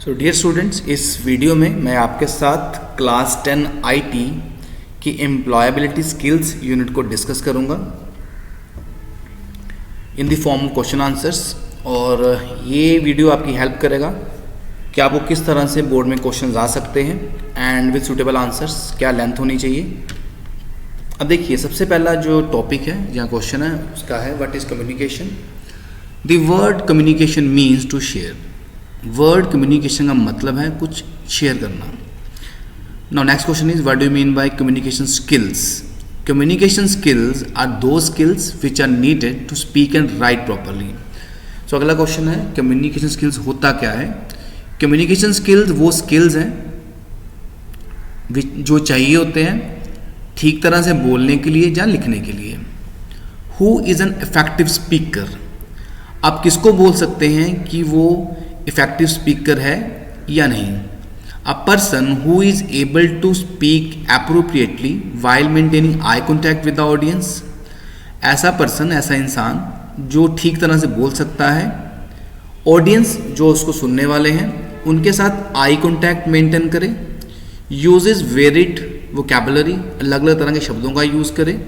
So dear students, इस video में मैं आपके साथ क्लास 10 आईटी की एम्प्लॉयबिलिटी स्किल्स यूनिट को डिस्कस करूंगा in the form of question answers. और ये वीडियो आपकी हेल्प करेगा कि आपको किस तरह से बोर्ड में क्वेश्चन आ सकते हैं एंड विद सुटेबल आंसर्स, क्या लेंथ होनी चाहिए। अब देखिए, सबसे पहला जो टॉपिक है जहाँ क्वेश्चन है उसका है what is communication. The word communication means to share. Word communication का मतलब है कुछ शेयर करना। Now next question is what do you mean by communication skills. Communication skills are two skills which are needed to speak and write properly. So अगला question है communication skills होता क्या है। कम्युनिकेशन स्किल्स वो skills हैं जो चाहिए होते हैं ठीक तरह से बोलने के लिए या लिखने के लिए। Who is an effective speaker. आप किसको बोल सकते हैं कि वो इफेक्टिव स्पीकर है या नहीं। A person who is able to speak appropriately while maintaining eye contact with the audience. ऐसा पर्सन, ऐसा इंसान जो ठीक तरह से बोल सकता है, ऑडियंस जो उसको सुनने वाले हैं उनके साथ आई कॉन्टैक्ट मेंटेन करे, यूजेस वेरिड वोकैबुलरी, अलग अलग तरह के शब्दों का यूज़ करे,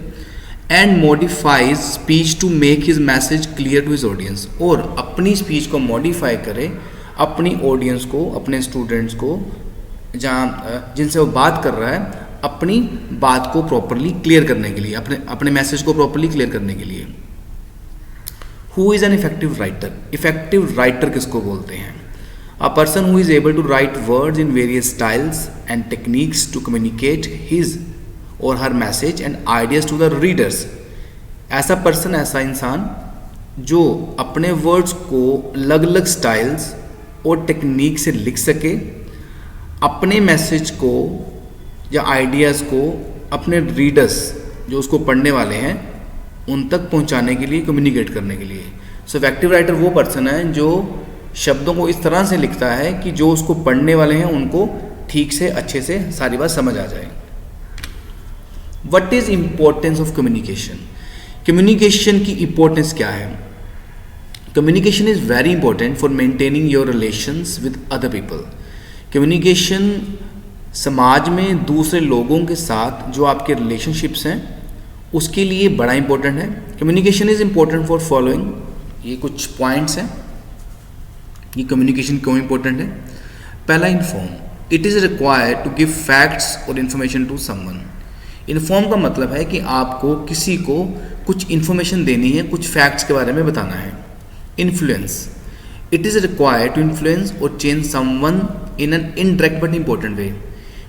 and modifies speech to make his message clear to his audience. और अपनी स्पीच को मॉडिफाई करे अपनी ऑडियंस को, अपने स्टूडेंट्स को, जहाँ जिनसे वो बात कर रहा है, अपनी बात को प्रॉपरली क्लियर करने के लिए, अपने मैसेज को प्रॉपरली क्लियर करने के लिए। Who is an effective writer. Effective writer किसको बोलते हैं। A person who is able to write words in various styles and techniques to communicate his or her message and ideas to the readers. ऐसा person, ऐसा इंसान जो अपने words को अलग अलग स्टाइल्स और टेक्निक से लिख सके, अपने मैसेज को या आइडियाज़ को अपने रीडर्स जो उसको पढ़ने वाले हैं उन तक पहुंचाने के लिए, कम्युनिकेट करने के लिए। सो इफेक्टिव राइटर वो पर्सन है जो शब्दों को इस तरह से लिखता है कि जो उसको पढ़ने वाले हैं उनको ठीक से, अच्छे से सारी बात समझ आ जाए। What is importance of communication? Communication की इम्पोर्टेंस क्या है। Communication is very important for maintaining your relations with other people. Communication समाज में दूसरे लोगों के साथ जो आपके रिलेशनशिप्स हैं उसके लिए बड़ा इंपॉर्टेंट है। Communication is important for following. ये कुछ पॉइंट्स हैं, ये कम्युनिकेशन क्यों इंपॉर्टेंट है। पहला, inform. It is required to give facts और इन्फॉर्मेशन टू समवन। इन्फॉर्म का मतलब है कि आपको किसी को कुछ इन्फॉर्मेशन देनी है, कुछ फैक्ट्स के बारे में बताना है। Influence. It is required to influence or change someone in an indirect but important way.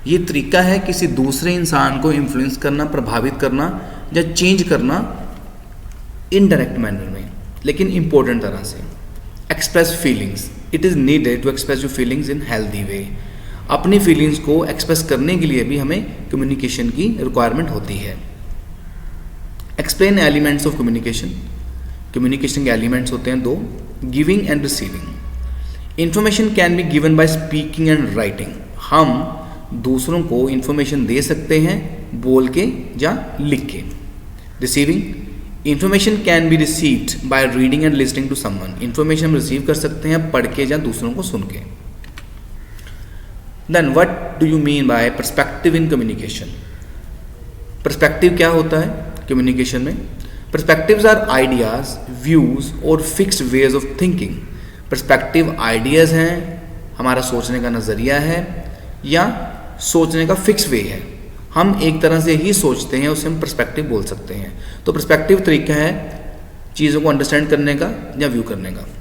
ये तरीका है किसी दूसरे इंसान को इन्फ्लुएंस करना, प्रभावित करना या चेंज करना इनडायरेक्ट मैनर में, लेकिन इम्पोर्टेंट तरह से। Express feelings. It is needed to express your feelings in healthy way. अपनी फीलिंग्स को एक्सप्रेस करने के लिए भी हमें कम्युनिकेशन की रिक्वायरमेंट होती है। Explain elements of communication. Communication के एलिमेंट्स होते हैं दो, giving and receiving. Information can be given by speaking and writing. हम दूसरों को इंफॉर्मेशन दे सकते हैं बोल के या लिख के। Receiving. Information can be received by reading and listening to someone. Information हम रिसीव कर सकते हैं पढ़ के या दूसरों को सुन के। Then what do you mean by perspective in communication? Perspective क्या होता है communication में। Perspectives are ideas, views और fixed ways of thinking. Perspective ideas हैं, हमारा सोचने का नज़रिया है या सोचने का फिक्स वे है। हम एक तरह से ही सोचते हैं, उसे हम perspective बोल सकते हैं। तो perspective तरीका है चीज़ों को अंडरस्टैंड करने का या व्यू करने का।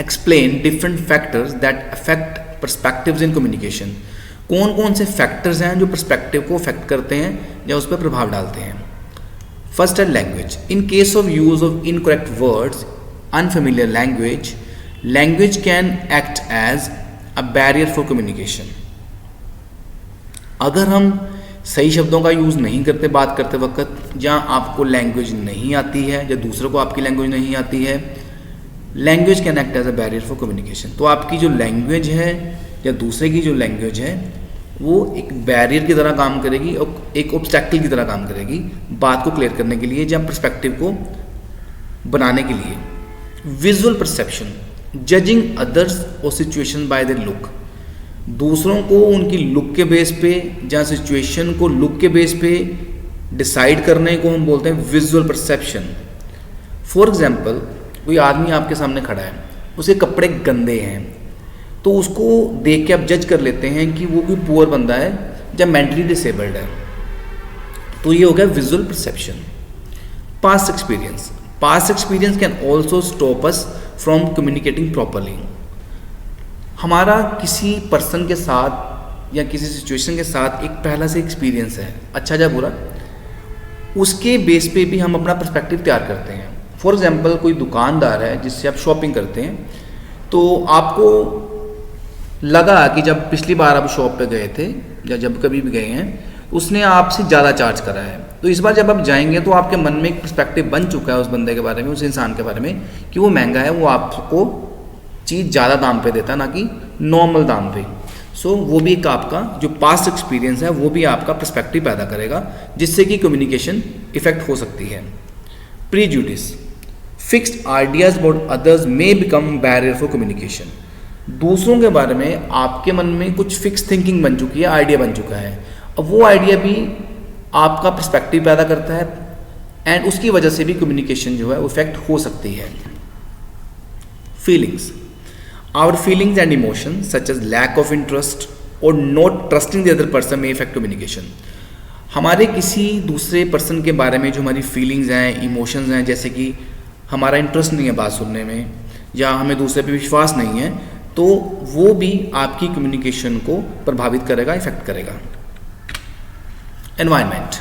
Explain different factors that affect perspectives in communication. कौन कौन से फैक्टर्स हैं जो पर्सपेक्टिव को अफेक्ट करते हैं या उस पर प्रभाव डालते हैं। फर्स्ट है language. In case of use of incorrect words, unfamiliar language, language can act as a barrier for communication. अगर हम सही शब्दों का यूज़ नहीं करते बात करते वक्त, या आपको लैंग्वेज नहीं आती है या दूसरों को आपकी लैंग्वेज नहीं आती है, language can act as a barrier for communication. तो आपकी जो लैंग्वेज है या दूसरे की जो लैंग्वेज है वो एक बैरियर की तरह काम करेगी और एक ऑब्स्टैकल की तरह काम करेगी बात को क्लियर करने के लिए या पर्सपेक्टिव को बनाने के लिए। Visual perception. जजिंग अदर्स और सिचुएशन बाय देयर लुक, दूसरों को उनकी लुक के बेस पे या सिचुएशन को लुक के बेस पे डिसाइड करने को हम बोलते हैं विजुअल परसेप्शन। फॉर एग्जाम्पल, कोई आदमी आपके सामने खड़ा है, उसके कपड़े गंदे हैं, तो उसको देख के आप जज कर लेते हैं कि वो कोई पुअर बंदा है या मेंटली डिसेबल्ड है। तो ये हो गया visual perception. Past experience can also stop us from communicating properly. हमारा किसी पर्सन के साथ या किसी सिचुएशन के साथ एक पहला से एक्सपीरियंस है, अच्छा या बुरा, उसके बेस पे भी हम अपना पर्सपेक्टिव तैयार करते हैं। फॉर एग्जांपल, कोई दुकानदार है जिससे आप शॉपिंग करते हैं, तो आपको लगा कि जब पिछली बार आप शॉप पे गए थे या जब कभी भी गए हैं, उसने आपसे ज़्यादा चार्ज करा है, तो इस बार जब आप जाएंगे तो आपके मन में एक पर्सपेक्टिव बन चुका है उस बंदे के बारे में, उस इंसान के बारे में, कि वो महंगा है, वो आपको चीज़ ज़्यादा दाम पे देता, ना कि नॉर्मल दाम पे। सो वो भी एक आपका जो पास्ट एक्सपीरियंस है वो भी आपका पर्सपेक्टिव पैदा करेगा, जिससे कि कम्युनिकेशन इफेक्ट हो सकती है। Prejudice, fixed ideas about others may become barrier for communication. दूसरों के बारे में आपके मन में कुछ फिक्स थिंकिंग बन चुकी है, आइडिया बन चुका है, अब वो आइडिया भी आपका पर्सपेक्टिव पैदा करता है एंड उसकी वजह से भी कम्युनिकेशन जो है वो इफेक्ट हो सकती है। Feelings, our feelings and emotion such as lack of interest or not trusting the other person में इफेक्ट कम्युनिकेशन। हमारे किसी दूसरे पर्सन के बारे में जो हमारी फीलिंग्स हैं, इमोशंस हैं, जैसे कि हमारा इंटरेस्ट नहीं है बात सुनने में या हमें दूसरे पे विश्वास नहीं है, तो वो भी आपकी कम्युनिकेशन को प्रभावित करेगा, इफेक्ट करेगा। एनवायरनमेंट,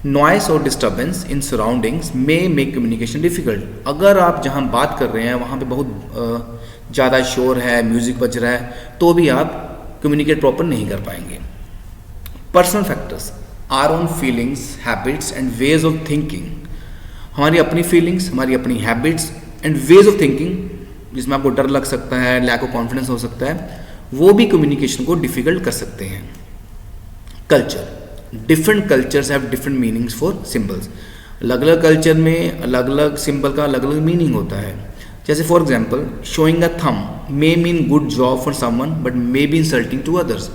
नॉइस और disturbance in surroundings may make communication difficult. अगर आप जहाँ बात कर रहे हैं वहाँ पे बहुत ज़्यादा शोर है, म्यूज़िक बज रहा है, तो भी आप कम्युनिकेट प्रॉपर नहीं कर पाएंगे। Personal factors, our own feelings, habits and ways of thinking. हमारी अपनी फीलिंग्स, हमारी अपनी habits and ways of thinking, जिसमें आपको डर लग सकता है, लैक ऑफ कॉन्फिडेंस हो सकता है, वो भी कम्युनिकेशन को डिफिकल्ट कर सकते हैं। Culture, different cultures have different meanings for symbols. अलग अलग कल्चर में अलग अलग सिंबल का अलग अलग मीनिंग होता है। जैसे for example, showing a thumb may mean good job for someone but may be insulting to others.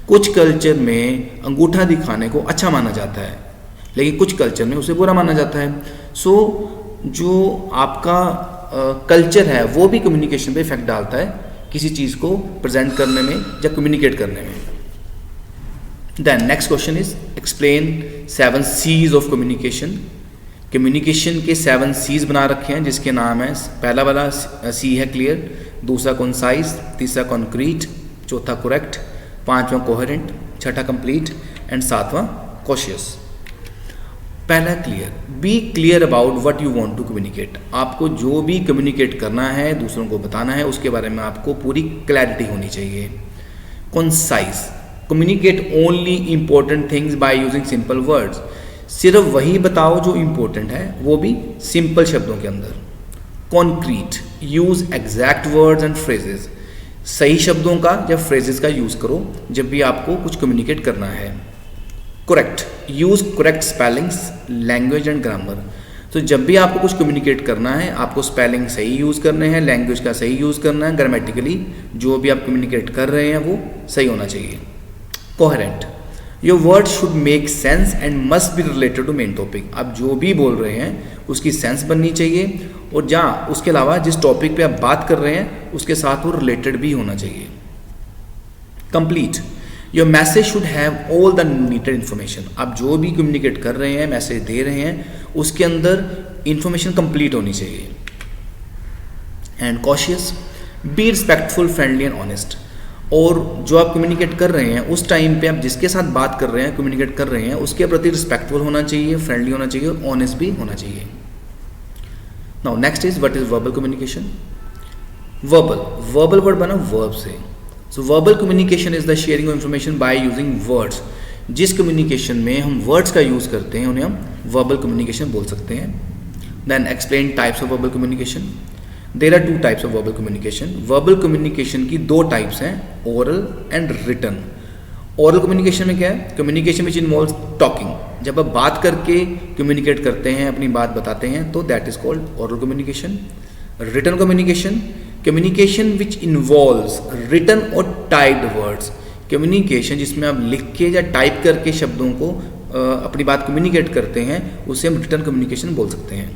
कुछ कल्चर में अंगूठा दिखाने को अच्छा माना जाता है, लेकिन कुछ कल्चर में उसे बुरा माना जाता है। सो जो आपका कल्चर है वो भी कम्युनिकेशन पे इफेक्ट डालता है, किसी चीज़ को प्रेजेंट करने में या कम्युनिकेट करने में। Then next question is explain 7 C's of communication. Communication के 7 C's बना रखे हैं, जिसके नाम है, पहला वाला C है क्लियर, दूसरा कॉन्साइज, तीसरा कॉन्क्रीट, चौथा करेक्ट, पांचवा कोहेरेंट, छठा कंप्लीट एंड सातवां कॉशियस। पहला clear, be clear about what you want to communicate. आपको जो भी कम्युनिकेट करना है, दूसरों को बताना है, उसके बारे में आपको पूरी क्लैरिटी होनी चाहिए। Concise, communicate only important things by using simple words. सिर्फ वही बताओ जो इंपॉर्टेंट है, वो भी सिंपल शब्दों के अंदर। Concrete, use exact words and phrases. सही शब्दों का या फ्रेजेस का यूज करो जब भी आपको कुछ कम्युनिकेट करना है। Correct, use correct spellings, language and grammar. तो जब भी आपको कुछ कम्युनिकेट करना है, आपको स्पेलिंग सही यूज़ करने हैं, लैंग्वेज का सही यूज़ करना है, ग्रामेटिकली जो भी आप कम्युनिकेट कर रहे हैं वो सही होना चाहिए। Coherent, your word should make sense and must be related to main topic. आप जो भी बोल रहे हैं उसकी सेंस बननी चाहिए, और जहाँ उसके अलावा जिस टॉपिक पे आप बात कर रहे हैं उसके साथ वो रिलेटेड भी होना चाहिए। Complete, your message should have all the needed information. आप जो भी कम्युनिकेट कर रहे हैं, मैसेज दे रहे हैं, उसके अंदर इंफॉर्मेशन कंप्लीट होनी चाहिए। And cautious, be respectful, friendly and honest. और जो आप कम्युनिकेट कर रहे हैं उस टाइम पे आप जिसके साथ बात कर रहे हैं, कम्युनिकेट कर रहे हैं, उसके प्रति रिस्पेक्टफुल होना चाहिए, फ्रेंडली होना चाहिए और ऑनेस्ट भी होना चाहिए। Now next is what is verbal communication. Verbal word बना वर्ब से। So verbal communication is the sharing of information by using words. जिस कम्युनिकेशन में हम वर्ड्स का यूज करते हैं उन्हें हम वर्बल कम्युनिकेशन बोल सकते हैं। Then explain types of verbal communication. There are 2 types of verbal communication. Verbal communication की 2 टाइप्स हैं, oral and written. Oral communication में क्या है? Communication which involves talking. जब आप बात करके कम्युनिकेट करते हैं, अपनी बात बताते हैं, तो that is called oral communication. Written communication, communication which involves written और टाइप्ड वर्ड्स, कम्युनिकेशन जिसमें आप लिख के या टाइप करके शब्दों को अपनी बात कम्युनिकेट करते हैं, उसे हम रिटन कम्युनिकेशन बोल सकते हैं।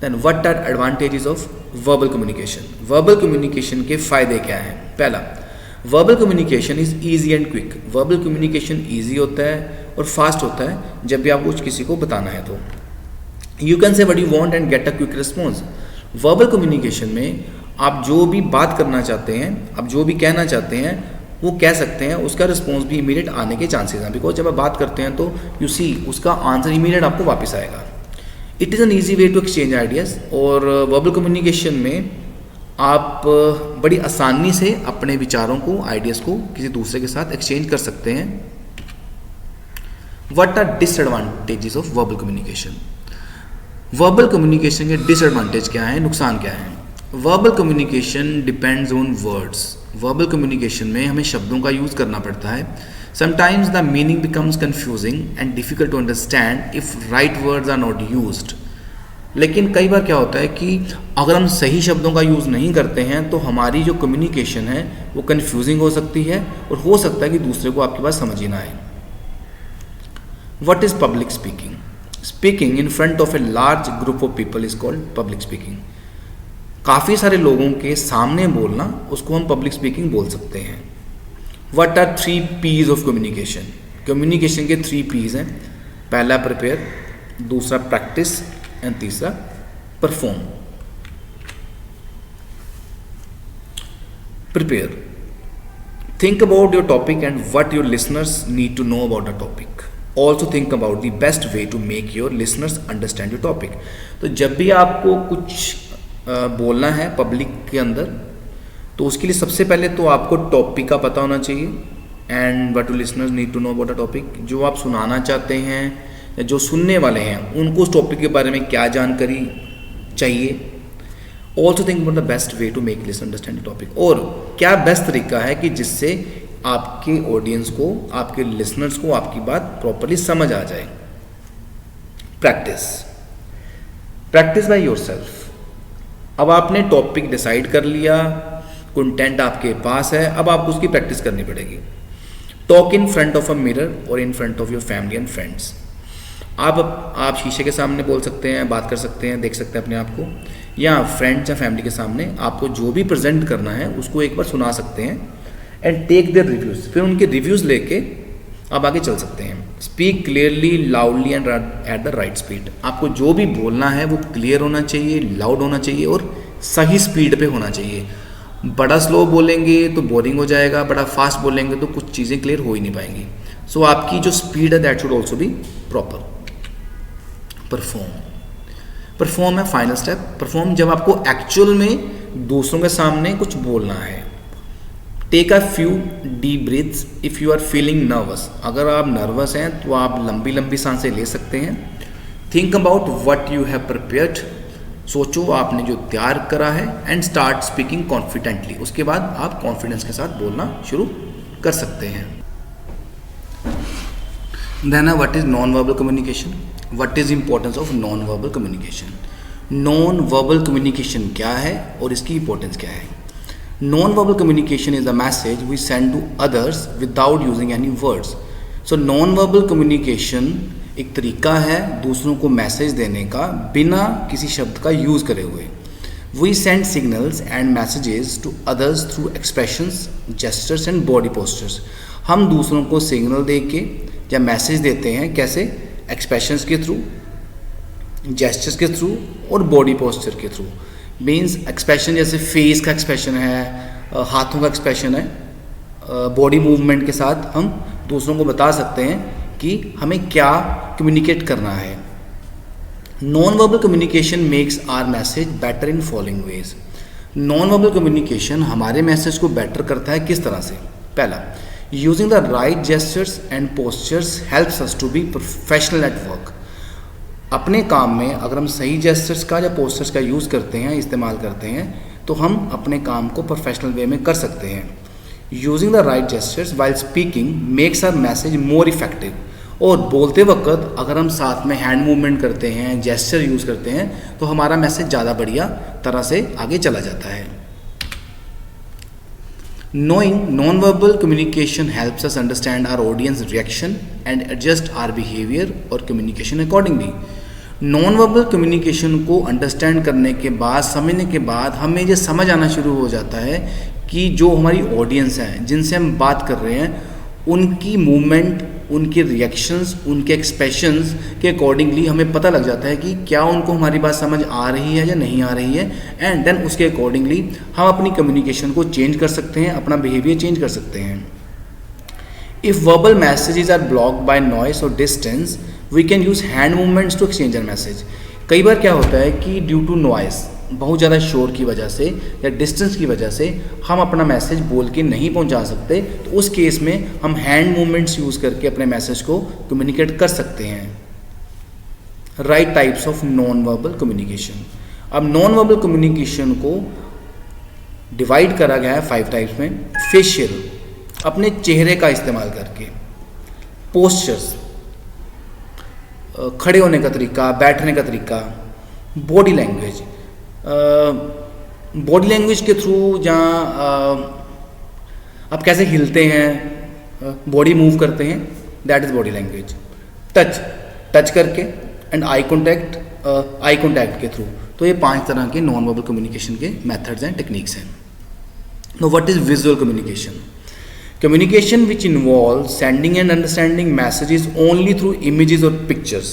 Then what are advantages of verbal communication, verbal communication के फ़ायदे क्या हैं? पहला, verbal communication is easy and quick, verbal communication easy होता है और फास्ट होता है जब भी आपको कुछ किसी को बताना है तो। You can say what you want and get a quick response, verbal communication में आप जो भी बात करना चाहते हैं, आप जो भी कहना चाहते हैं वो कह सकते हैं, उसका रिस्पॉन्स भी इमीडिएट आने के चांसेस हैं, बिकॉज जब आप बात करते हैं तो यू सी उसका आंसर इमीडिएट आपको वापस आएगा। It is an easy way to exchange ideas, और वर्बल कम्युनिकेशन में आप बड़ी आसानी से अपने विचारों को, आइडियाज़ को किसी दूसरे के साथ एक्सचेंज कर सकते हैं। What are disadvantages of verbal communication, verbal communication के डिसएडवांटेज क्या है, नुकसान क्या है? Verbal communication depends on words, verbal communication में हमें शब्दों का यूज़ करना पड़ता है। Sometimes the meaning becomes confusing and difficult to understand if right words are not used, लेकिन कई बार क्या होता है कि अगर हम सही शब्दों का यूज़ नहीं करते हैं तो हमारी जो कम्युनिकेशन है वो कन्फ्यूजिंग हो सकती है और हो सकता है कि दूसरे को आपकी बात समझ ही ना आए। What is public speaking, speaking in front of a large group of people is called public speaking, काफ़ी सारे लोगों के सामने बोलना, उसको हम पब्लिक स्पीकिंग बोल सकते हैं। What are 3 P's of communication, communication के 3 P's हैं, पहला प्रिपेयर, दूसरा प्रैक्टिस एंड तीसरा perform. Prepare, think about your topic and what your listeners need to know about the topic. Also think about the best way to make your listeners understand your topic. तो जब भी आपको कुछ बोलना है public के अंदर तो उसके लिए सबसे पहले तो आपको टॉपिक का पता होना चाहिए, and what your listeners need to know about the topic, जो आप सुनाना चाहते हैं या जो सुनने वाले हैं उनको उस टॉपिक के बारे में क्या जानकारी चाहिए। Also think about the best way to make listener understand the topic, और क्या बेस्ट तरीका है कि जिससे आपके ऑडियंस को, आपके लिसनर्स को आपकी बात प्रॉपरली समझ आ जाए। प्रैक्टिस, प्रैक्टिस बाय योरसेल्फ, अब आपने टॉपिक डिसाइड कर लिया, कंटेंट आपके पास है, अब आपको उसकी प्रैक्टिस करनी पड़ेगी। Talk in front of a mirror or in front of your family and friends, आप शीशे के सामने बोल सकते हैं, बात कर सकते हैं, देख सकते हैं अपने आप को, या फ्रेंड्स या फैमिली के सामने आपको जो भी प्रेजेंट करना है उसको एक बार सुना सकते हैं। एंड टेक देयर रिव्यूज़, फिर उनके रिव्यूज़ लेके आप आगे चल सकते हैं। Speak clearly, loudly and at the right speed, आपको जो भी बोलना है वो क्लियर होना चाहिए, लाउड होना चाहिए और सही स्पीड पे होना चाहिए। बड़ा स्लो बोलेंगे तो बोरिंग हो जाएगा, बड़ा फास्ट बोलेंगे तो कुछ चीज़ें क्लियर हो ही नहीं पाएंगी। सो आपकी जो स्पीड है that should also be proper. Perform, perform है फाइनल स्टेप। परफॉर्म जब आपको एक्चुअल में दूसरों के सामने कुछ बोलना है। Take a few deep breaths if you are feeling nervous, अगर आप नर्वस हैं तो आप लंबी लंबी सांसें ले सकते हैं। Think about what you have prepared, सोचो आपने जो तैयार करा है, एंड स्टार्ट स्पीकिंग कॉन्फिडेंटली, उसके बाद आप कॉन्फिडेंस के साथ बोलना शुरू कर सकते हैं। Then what is non verbal communication, what is importance of non verbal communication. Non verbal communication क्या है और इसकी इंपॉर्टेंस क्या है। Non verbal communication is a message we send to others without using any words. So non verbal communication एक तरीका है दूसरों को मैसेज देने का बिना किसी शब्द का यूज़ करे हुए। We send signals and messages to others through expressions, gestures and body postures. हम दूसरों को सिग्नल दे के या मैसेज देते हैं, कैसे? एक्सप्रेशंस के थ्रू, जेस्चर्स के थ्रू और बॉडी पोस्चर के थ्रू। मीन्स एक्सप्रेशन जैसे फेस का एक्सप्रेशन है, हाथों का एक्सप्रेशन है, बॉडी मूवमेंट के साथ हम दूसरों को बता सकते हैं कि हमें क्या कम्युनिकेट करना है। Non verbal communication makes our message better in following ways. नॉन वर्बल कम्युनिकेशन हमारे मैसेज को बेटर करता है किस तरह से? पहला, using the right gestures and postures helps us to be professional at work. अपने काम में अगर हम सही जेस्चर्स का या पोस्चर्स का यूज़ करते हैं, इस्तेमाल करते हैं, तो हम अपने काम को प्रोफेशनल वे में कर सकते हैं। Using the right gestures while speaking makes our message more effective. और बोलते वक्त अगर हम साथ में हैंड मूवमेंट करते हैं, जेस्चर यूज़ करते हैं, तो हमारा मैसेज ज़्यादा बढ़िया तरह से आगे चला जाता है। Knowing non-verbal communication helps us understand our audience reaction and adjust our behavior or communication accordingly. Non-verbal communication को अंडरस्टैंड करने के बाद, समझने के बाद हमें ये समझ आना शुरू हो जाता है कि जो हमारी ऑडियंस है, जिनसे हम बात कर रहे हैं, उनकी मूवमेंट, उनके रिएक्शंस, उनके एक्सप्रेशंस के अकॉर्डिंगली हमें पता लग जाता है कि क्या उनको हमारी बात समझ आ रही है या नहीं आ रही है, एंड देन उसके अकॉर्डिंगली हम अपनी कम्युनिकेशन को चेंज कर सकते हैं, अपना बिहेवियर चेंज कर सकते हैं. If verbal messages are blocked by noise or distance, we can use hand movements to exchange our message. कई बार क्या होता है कि ड्यू टू नॉइस, बहुत ज़्यादा शोर की वजह से या डिस्टेंस की वजह से हम अपना मैसेज बोल के नहीं पहुंचा सकते, तो उस केस में हम हैंड मूवमेंट्स यूज़ करके अपने मैसेज को कम्युनिकेट कर सकते हैं. Right types of non verbal communication. अब नॉन वर्बल कम्युनिकेशन को डिवाइड करा गया है 5 टाइप्स में. फेशियल, अपने चेहरे का इस्तेमाल करके. पोस्चर्स, खड़े होने का तरीका, बैठने का तरीका. बॉडी लैंग्वेज, बॉडी लैंग्वेज के थ्रू जहाँ आप कैसे हिलते हैं, बॉडी मूव करते हैं, that is body language. Touch करके एंड आई कॉन्टैक्ट के थ्रू. तो ये 5 तरह के नॉन वर्बल कम्युनिकेशन के मेथड्स एंड टेक्निक्स हैं. Know what is visual communication? Communication which involves sending and understanding messages only through images or pictures.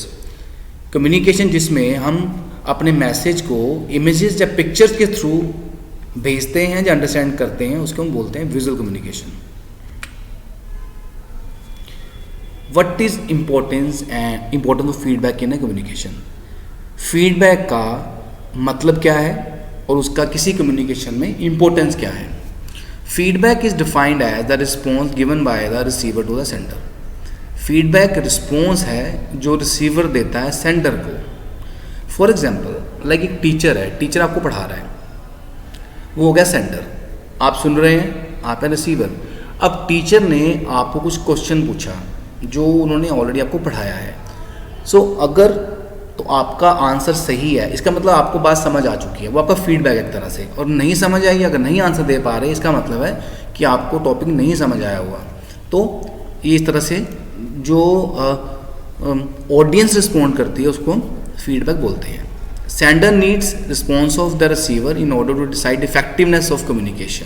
Communication जिसमें हम अपने मैसेज को इमेजेस या पिक्चर्स के थ्रू भेजते हैं या अंडरस्टैंड करते हैं, उसको हम बोलते हैं visual communication. What is importance of feedback in A communication? Feedback का मतलब क्या है और उसका किसी कम्युनिकेशन में इम्पोर्टेंस क्या है? Feedback is defined as the response given by the receiver to the sender. Feedback response है जो रिसीवर देता है सेंडर को. फॉर एग्जाम्पल, लाइक एक टीचर है, टीचर आपको पढ़ा रहा है, वो हो गया सेंडर, आप सुन रहे हैं, आप है रिसीवर. अब टीचर ने आपको कुछ क्वेश्चन पूछा जो उन्होंने ऑलरेडी आपको पढ़ाया है. सो अगर तो आपका आंसर सही है, इसका मतलब आपको बात समझ आ चुकी है, वो आपका फीडबैक एक तरह से. और नहीं समझ आई, अगर नहीं आंसर दे पा रहे, इसका मतलब है कि आपको टॉपिक नहीं समझ आया हुआ. तो ये इस तरह से जो ऑडियंस रिस्पॉन्ड करती है उसको फीडबैक बोलते हैं. Sender needs response of the receiver in order to decide effectiveness of communication.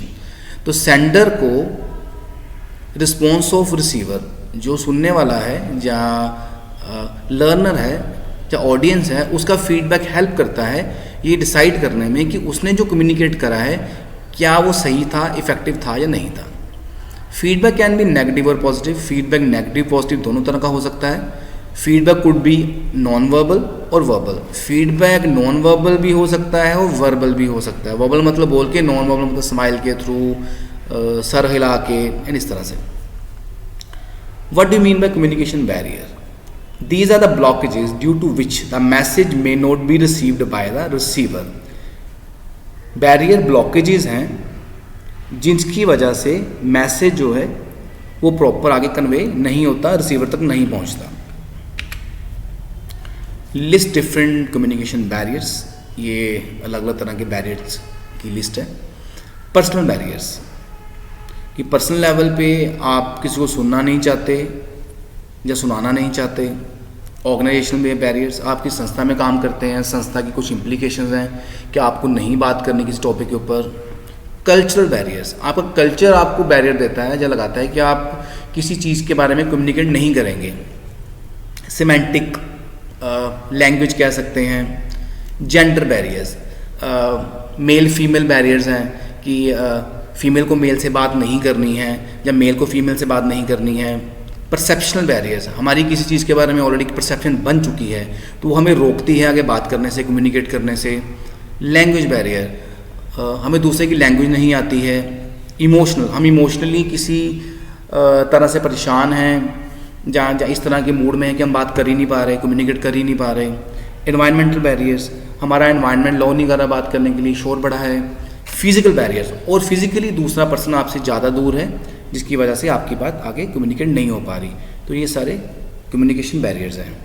तो सेंडर को रिस्पॉन्स ऑफ रिसीवर, जो सुनने वाला है या लर्नर है या ऑडियंस है, उसका फीडबैक हेल्प करता है ये डिसाइड करने में कि उसने जो कम्युनिकेट करा है क्या वो सही था, इफेक्टिव था या नहीं था. फीडबैक कैन बी नेगेटिव और पॉजिटिव. फीडबैक नेगेटिव पॉजिटिव दोनों तरह का हो सकता है. Feedback could be non verbal और वर्बल. फीडबैक नॉन वर्बल भी हो सकता है और वर्बल भी हो सकता है. वर्बल मतलब बोल के, नॉन वर्बल मतलब स्माइल के थ्रू, सर हिला के, एंड इस तरह से. What do mean by communication barrier? These are the blockages due to which the message may not be received by the receiver. Barrier blockages हैं जिनकी वजह से मैसेज जो है वो प्रॉपर आगे कन्वे नहीं होता, रिसीवर तक नहीं पहुंचता. List different communication barriers. ये अलग अलग तरह के बैरियर्स की लिस्ट है. पर्सनल बैरियर्स, कि पर्सनल लेवल पे आप किसी को सुनना नहीं चाहते या सुनाना नहीं चाहते. ऑर्गेनाइजेशनल में बैरियर्स, आप किस संस्था में काम करते हैं, संस्था की कुछ इम्प्लीकेशंस हैं कि आपको नहीं बात करनी किसी टॉपिक के ऊपर. कल्चरल बैरियर्स, आपका कल्चर आपको बैरियर देता है या लगाता है कि आप किसी चीज़ के बारे में कम्युनिकेट नहीं करेंगे. सिमेंटिक लैंग्वेज कह सकते हैं. Gender barriers, male female barriers हैं कि फीमेल को मेल से बात नहीं करनी है या मेल को फीमेल से बात नहीं करनी है. परसेप्शनल बैरियर्स, हमारी किसी चीज़ के बारे में ऑलरेडी परसेप्शन बन चुकी है तो वो हमें रोकती है आगे बात करने से, कम्युनिकेट करने से. लैंग्वेज बैरियर, हमें दूसरे की लैंग्वेज नहीं आती है. इमोशनल, हम इमोशनली किसी तरह से परेशान हैं, जहाँ इस तरह के मूड में है कि हम बात कर ही नहीं पा रहे, कम्युनिकेट कर ही नहीं पा रहे. एनवायरमेंटल बैरियर्स, हमारा एनवायरनमेंट लो नहीं कर रहा बात करने के लिए, शोर बढ़ा है. फिजिकल बैरियर्स, और फिजिकली दूसरा पर्सन आपसे ज़्यादा दूर है जिसकी वजह से आपकी बात आगे कम्युनिकेट नहीं हो पा रही. तो ये सारे कम्युनिकेशन बैरियर्स हैं.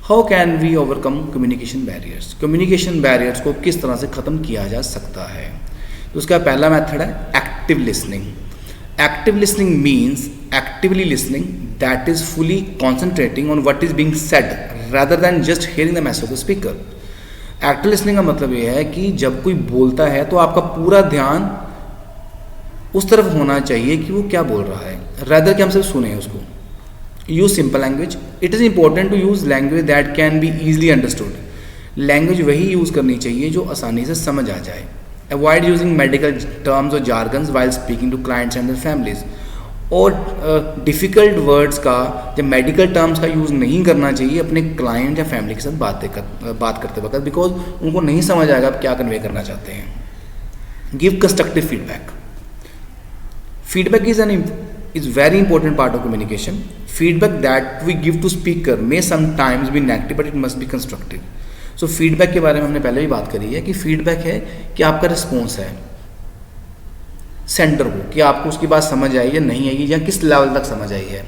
How can we overcome communication barriers? Communication barriers को किस तरह से ख़त्म किया जा सकता है? तो उसका पहला मेथड है active listening. Active listening means actively listening, that is fully concentrating on what is being said rather than just hearing the message of the speaker. Active listening का मतलब ये है कि जब कोई बोलता है तो आपका पूरा ध्यान उस तरफ होना चाहिए कि वो क्या बोल रहा है, rather कि हम सिर्फ सुने उसको. Use simple language. It is important to use language that can be easily understood. Language वही यूज़ करनी चाहिए जो आसानी से समझ आ जाए. अवॉइड यूजिंग मेडिकल टर्म्स और jargons while speaking to clients and their families. और डिफ़िकल्ट वर्ड्स का या मेडिकल टर्म्स का यूज़ नहीं करना चाहिए अपने क्लाइंट या फैमिली के साथ बात करते वक्त, बिकॉज उनको नहीं समझ आएगा आप क्या कन्वे करना चाहते हैं. Give constructive feedback. Feedback is very important part of communication. Feedback that we give to speaker may sometimes be negative, but it must be constructive. So feedback के बारे में हमने पहले भी बात करी है कि feedback है कि आपका response है सेंटर को, कि आपको उसकी बात समझ आई या नहीं आई या किस लेवल तक समझ आई है.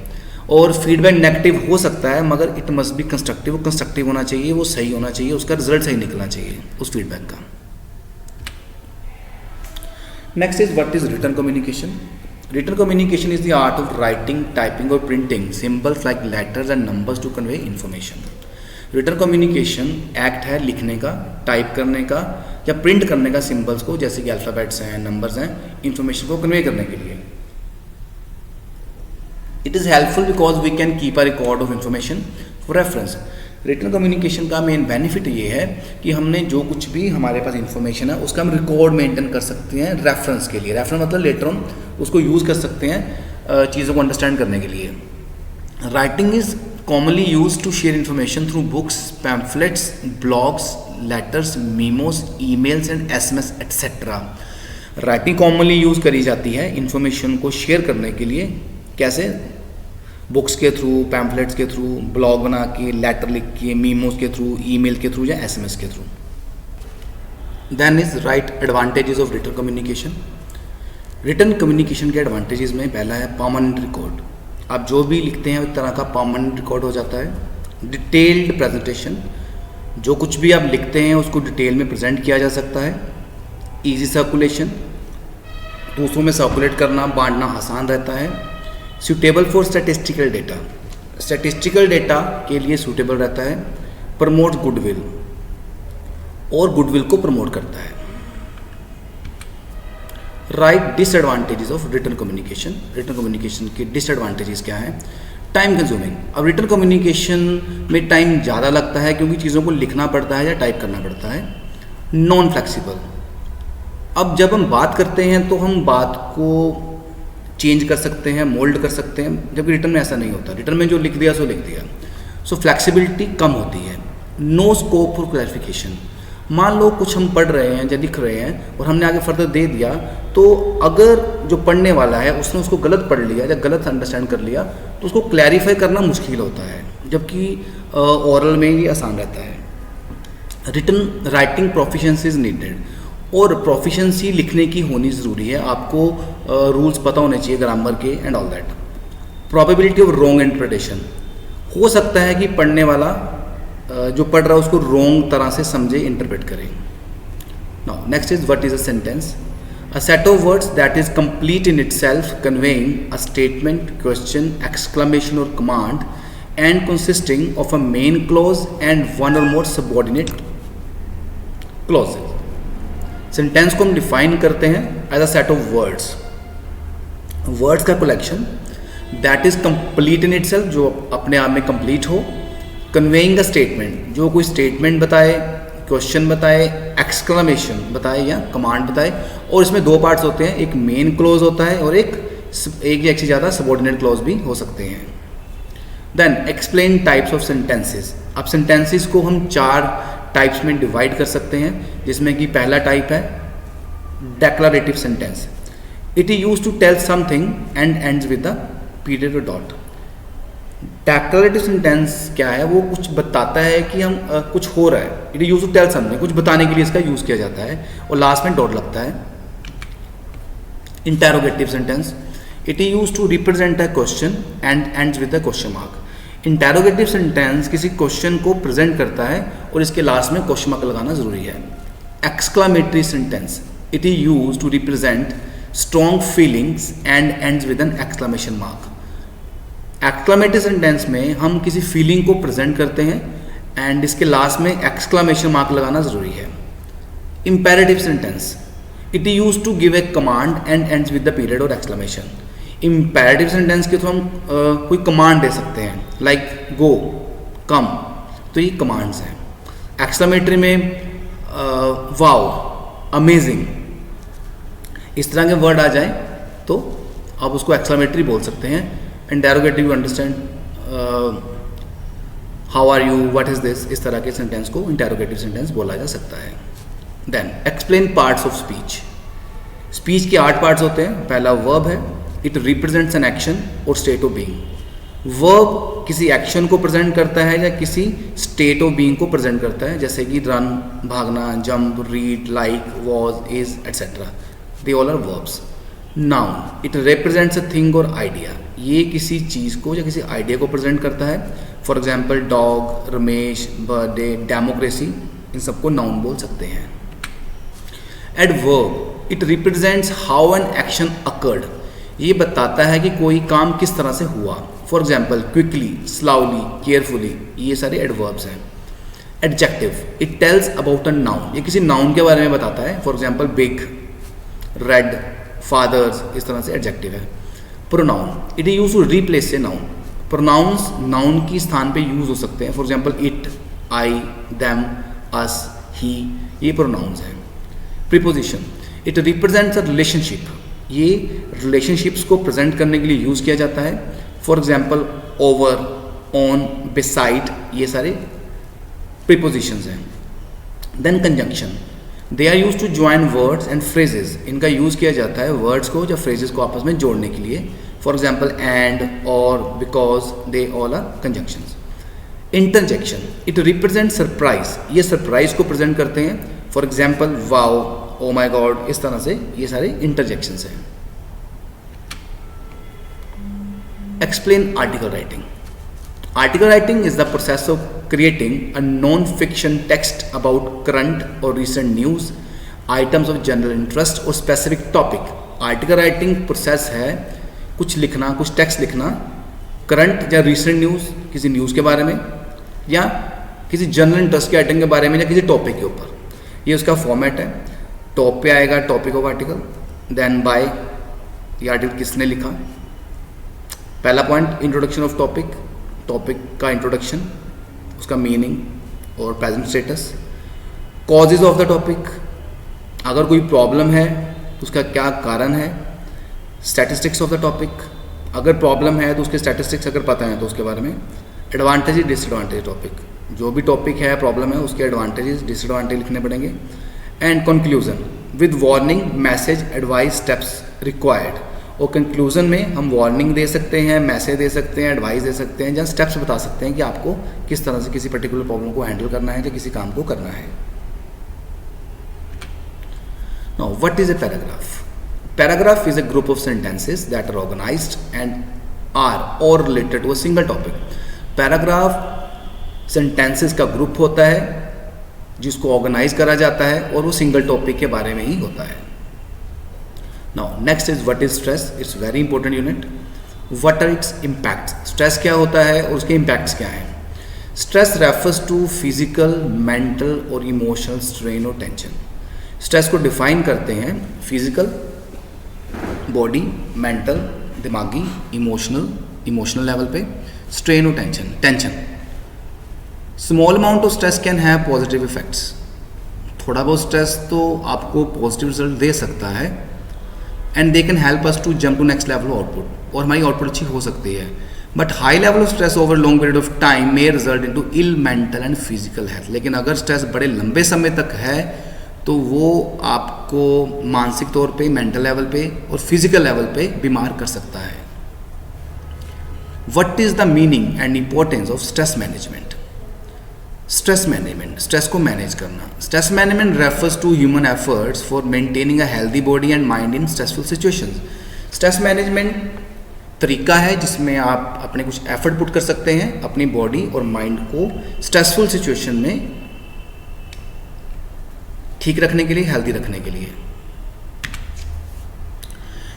और फीडबैक नेगेटिव हो सकता है मगर इट मस्ट बी कंस्ट्रक्टिव. वो कंस्ट्रक्टिव होना चाहिए, वो सही होना चाहिए, उसका रिजल्ट सही निकलना चाहिए उस फीडबैक का. Next is what is written communication. Written communication is the art of writing, typing or printing symbols like letters and numbers to convey information. Written communication act है लिखने का, टाइप करने का या प्रिंट करने का सिम्बल्स को, जैसे कि अल्फ़ाबेट्स हैं, नंबर्स हैं, इंफॉर्मेशन को कन्वे करने के लिए. It is helpful because we can keep a record of information for reference. Written communication का मेन बेनिफिट ये है कि हमने जो कुछ भी हमारे पास इंफॉर्मेशन है उसका हम रिकॉर्ड मेंटेन कर सकते हैं रेफरेंस के लिए. रेफरेंस मतलब लेटर हम उसको यूज़ कर सकते हैं चीज़ों को अंडरस्टैंड करने के लिए. Writing is commonly use to share information through books, pamphlets, blogs, letters, memos, emails and SMS etcetera. Writing commonly use करी जाती है इंफॉर्मेशन को शेयर करने के लिए. कैसे? बुक्स के थ्रू, पैम्फलेट्स के थ्रू, ब्लॉग बना के, लेटर लिख के, मीमोस के थ्रू, ईमेल के थ्रू या SMS के through. Then is write advantages of written communication. Written communication के एडवांटेजेस में पहला है परमानेंट रिकॉर्ड. आप जो भी लिखते हैं एक तरह का परमानेंट रिकॉर्ड हो जाता है. डिटेल्ड प्रेजेंटेशन, जो कुछ भी आप लिखते हैं उसको डिटेल में प्रेजेंट किया जा सकता है. ईजी सर्कुलेशन, दूसरों में सर्कुलेट करना, बांटना आसान रहता है. Suitable for statistical data, statistical data के लिए सूटेबल रहता है. प्रमोट गुडविल, और गुडविल को प्रमोट करता है. Write disadvantages of written communication. Written communication के डिसएडवांटेजेस क्या हैं? Time consuming. अब रिटन कम्युनिकेशन में टाइम ज़्यादा लगता है क्योंकि चीज़ों को लिखना पड़ता है या टाइप करना पड़ता है. नॉन फ्लेक्सिबल, अब जब हम बात करते हैं तो हम बात को चेंज कर सकते हैं, मोल्ड कर सकते हैं, जबकि रिटर्न में ऐसा नहीं होता. रिटर्न में जो लिख दिया सो लिख दिया. सो फ्लेक्सिबिलिटी कम होती है. No scope for clarification. मान लो कुछ हम पढ़ रहे हैं या लिख रहे हैं और हमने आगे फर्दर दे दिया, तो अगर जो पढ़ने वाला है उसने उसको गलत पढ़ लिया या गलत अंडरस्टैंड कर लिया तो उसको क्लैरिफाई करना मुश्किल होता है, जबकि ओरल में ये आसान रहता है. Written writing proficiency is needed, और प्रोफिशिएंसी लिखने की होनी ज़रूरी है. आपको रूल्स पता होने चाहिए ग्रामर के and all that. Probability of wrong interpretation, हो सकता है कि पढ़ने वाला जो पढ़ रहा है उसको रॉन्ग तरह से समझे, इंटरप्रेट करे. Now next is what is a sentence. A set of words that is complete in itself, conveying a statement, question, exclamation or command, and consisting of a main clause and one or more subordinate clauses. Sentence को हम define करते हैं as a set of words. Words का collection that is complete in itself, जो अपने आप में complete हो. कन्वेइंग अ स्टेटमेंट, जो कोई स्टेटमेंट बताए, क्वेश्चन बताए, एक्सक्लेमेशन बताए या कमांड बताए. और इसमें दो पार्ट्स होते हैं, एक मेन क्लॉज होता है और एक या एक से ज़्यादा सबऑर्डिनेट क्लॉज भी हो सकते हैं. Then explain types of sentences. अब सेंटेंसेस को हम 4 टाइप्स में डिवाइड कर सकते हैं, जिसमें कि पहला टाइप है declarative sentence. It is use to tell something and ends with the period और डॉट. डेक्लरेटिव सेंटेंस क्या है? वो कुछ बताता है कि हम कुछ हो रहा है. It is use to tell something, कुछ बताने के लिए इसका यूज किया जाता है और लास्ट में डॉट लगता है. Interrogative sentence, it is use to represent a question and ends with the question mark. Interrogative sentence किसी क्वेश्चन को प्रेजेंट करता है और इसके लास्ट में क्वेश्चन मार्क लगाना जरूरी है. Exclamatory sentence, it is use to represent strong feelings and ends with an exclamation mark. Exclamatory sentence में हम किसी फीलिंग को प्रेजेंट करते हैं एंड इसके लास्ट में एक्सक्लेमेशन मार्क लगाना ज़रूरी है। Imperative sentence, it use to give a command and ends with the period और एक्सक्लेमेशन। इम्पेरेटिव सेंटेंस के थ्रू हम कोई कमांड दे सकते हैं, लाइक गो, कम, तो ये कमांड्स हैं। एक्सक्लेमेटरी में वाओ, अमेजिंग, इस तरह के वर्ड आ जाए तो आप उसको एक्सक्लेमेटरी बोल सकते हैं। Interrogative, you understand, how are you, what is this, इस तरह के सेंटेंस को इंटेरोगेटिव सेंटेंस बोला जा सकता है। Then explain parts of speech. Speech के 8 पार्ट्स होते हैं। पहला वर्ब है, इट रिप्रेजेंट्स एन एक्शन और स्टेट ऑफ बीइंग। वर्ब किसी एक्शन को प्रेजेंट करता है या किसी स्टेट ऑफ बीइंग को प्रेजेंट करता है, जैसे कि रन, भागना, jump, read, like, was, is, etcetera, they all are verbs. Noun, it represents a thing और आइडिया। ये किसी चीज़ को या किसी आइडिया को प्रेजेंट करता है। For example dog, Ramesh, birthday, democracy, इन सबको नाउन बोल सकते हैं। Adverb, it represents how an action occurred. ये बताता है कि कोई काम किस तरह से हुआ। For example quickly, slowly, carefully, ये सारे एडवर्ब्स हैं। Adjective, it tells about a noun. ये किसी नाउन के बारे में बताता है। For example big, red, fathers, इस तरह से एडजेक्टिव है। Pronoun, it is use to replace a noun. Pronouns noun की स्थान पे यूज हो सकते हैं। For example it, I, them, us, he, ये प्रोनाउंस हैं। Preposition, it represents a relationship. ये रिलेशनशिप्स को प्रेजेंट करने के लिए यूज किया जाता है। For example over, on, beside, ये सारे प्रीपोजिशंस हैं। Then conjunction, they are use to join words and phrases. इनका यूज किया जाता है वर्ड्स को या फ्रेजेस को आपस में जोड़ने के लिए। फॉर एग्जाम्पल एंड, और, because, they all are conjunctions. Interjection, it represent surprise. ये सरप्राइज को प्रेजेंट करते हैं। For example wow, oh my god, इस तरह से ये सारे इंटरजेक्शंस हैं। Explain article writing. Article writing is the process of creating a non-fiction text about current or recent news, items of general interest और specific topic। Article writing process है कुछ लिखना, कुछ टेक्स्ट लिखना, करंट या रिसेंट न्यूज़, किसी news के बारे में या किसी जनरल इंटरेस्ट के आइटम के बारे में या किसी टॉपिक के ऊपर। ये उसका फॉर्मेट है। टॉप पे आएगा topic of article, then by, ये आर्टिकल किसने लिखा। पहला point introduction of topic, topic का इंट्रोडक्शन, उसका मीनिंग और present status. Causes of the topic, अगर कोई प्रॉब्लम है तो उसका क्या कारण है। स्टैटिस्टिक्स ऑफ द टॉपिक, अगर प्रॉब्लम है तो उसके स्टैटिस्टिक्स अगर पता है तो उसके बारे में। एडवांटेजेस, डिसएडवांटेज टॉपिक, जो भी टॉपिक है, प्रॉब्लम है, उसके एडवांटेजेस, डिसएडवांटेज लिखने पड़ेंगे। And conclusion with warning, message, advice, steps required. और कंक्लूजन में हम वार्निंग दे सकते हैं, मैसेज दे सकते हैं, एडवाइस दे सकते हैं, या स्टेप्स बता सकते हैं कि आपको किस तरह से किसी पर्टिकुलर प्रॉब्लम को हैंडल करना है या किसी काम को करना है। Now what is a paragraph? Paragraph is a group of sentences that are organised and are or related to a single topic. Paragraph sentences का ग्रुप होता है जिसको ऑर्गेनाइज करा जाता है और वो सिंगल टॉपिक के बारे में ही होता है। Now next is what is stress? It's very important unit. What are its impacts? Stress क्या होता है और उसके impacts क्या हैं? Stress refers to physical, mental और emotional strain और tension. Stress को define करते हैं physical, body, mental, दिमागी, emotional level पे, strain और tension. Small amount of stress can have positive effects. थोड़ा बहुत stress तो आपको positive result दे सकता है and they can help us to jump to next level of output, और हमारी आउटपुट अच्छी हो सकती है। But high level of stress over long period of time may result into ill mental and physical health. लेकिन अगर stress बड़े लंबे समय तक है तो वो आपको मानसिक तौर पे, मेंटल लेवल पे और फिजिकल लेवल पे बीमार कर सकता है। What is the meaning and importance of stress management? Stress management, stress को मैनेज करना। Stress management refers to human efforts for maintaining a healthy body and mind in stressful situations. Stress management तरीका है जिसमें आप अपने कुछ effort put कर सकते हैं अपनी बॉडी और माइंड को स्ट्रेसफुल सिचुएशन में ठीक रखने के लिए, हेल्दी रखने के लिए।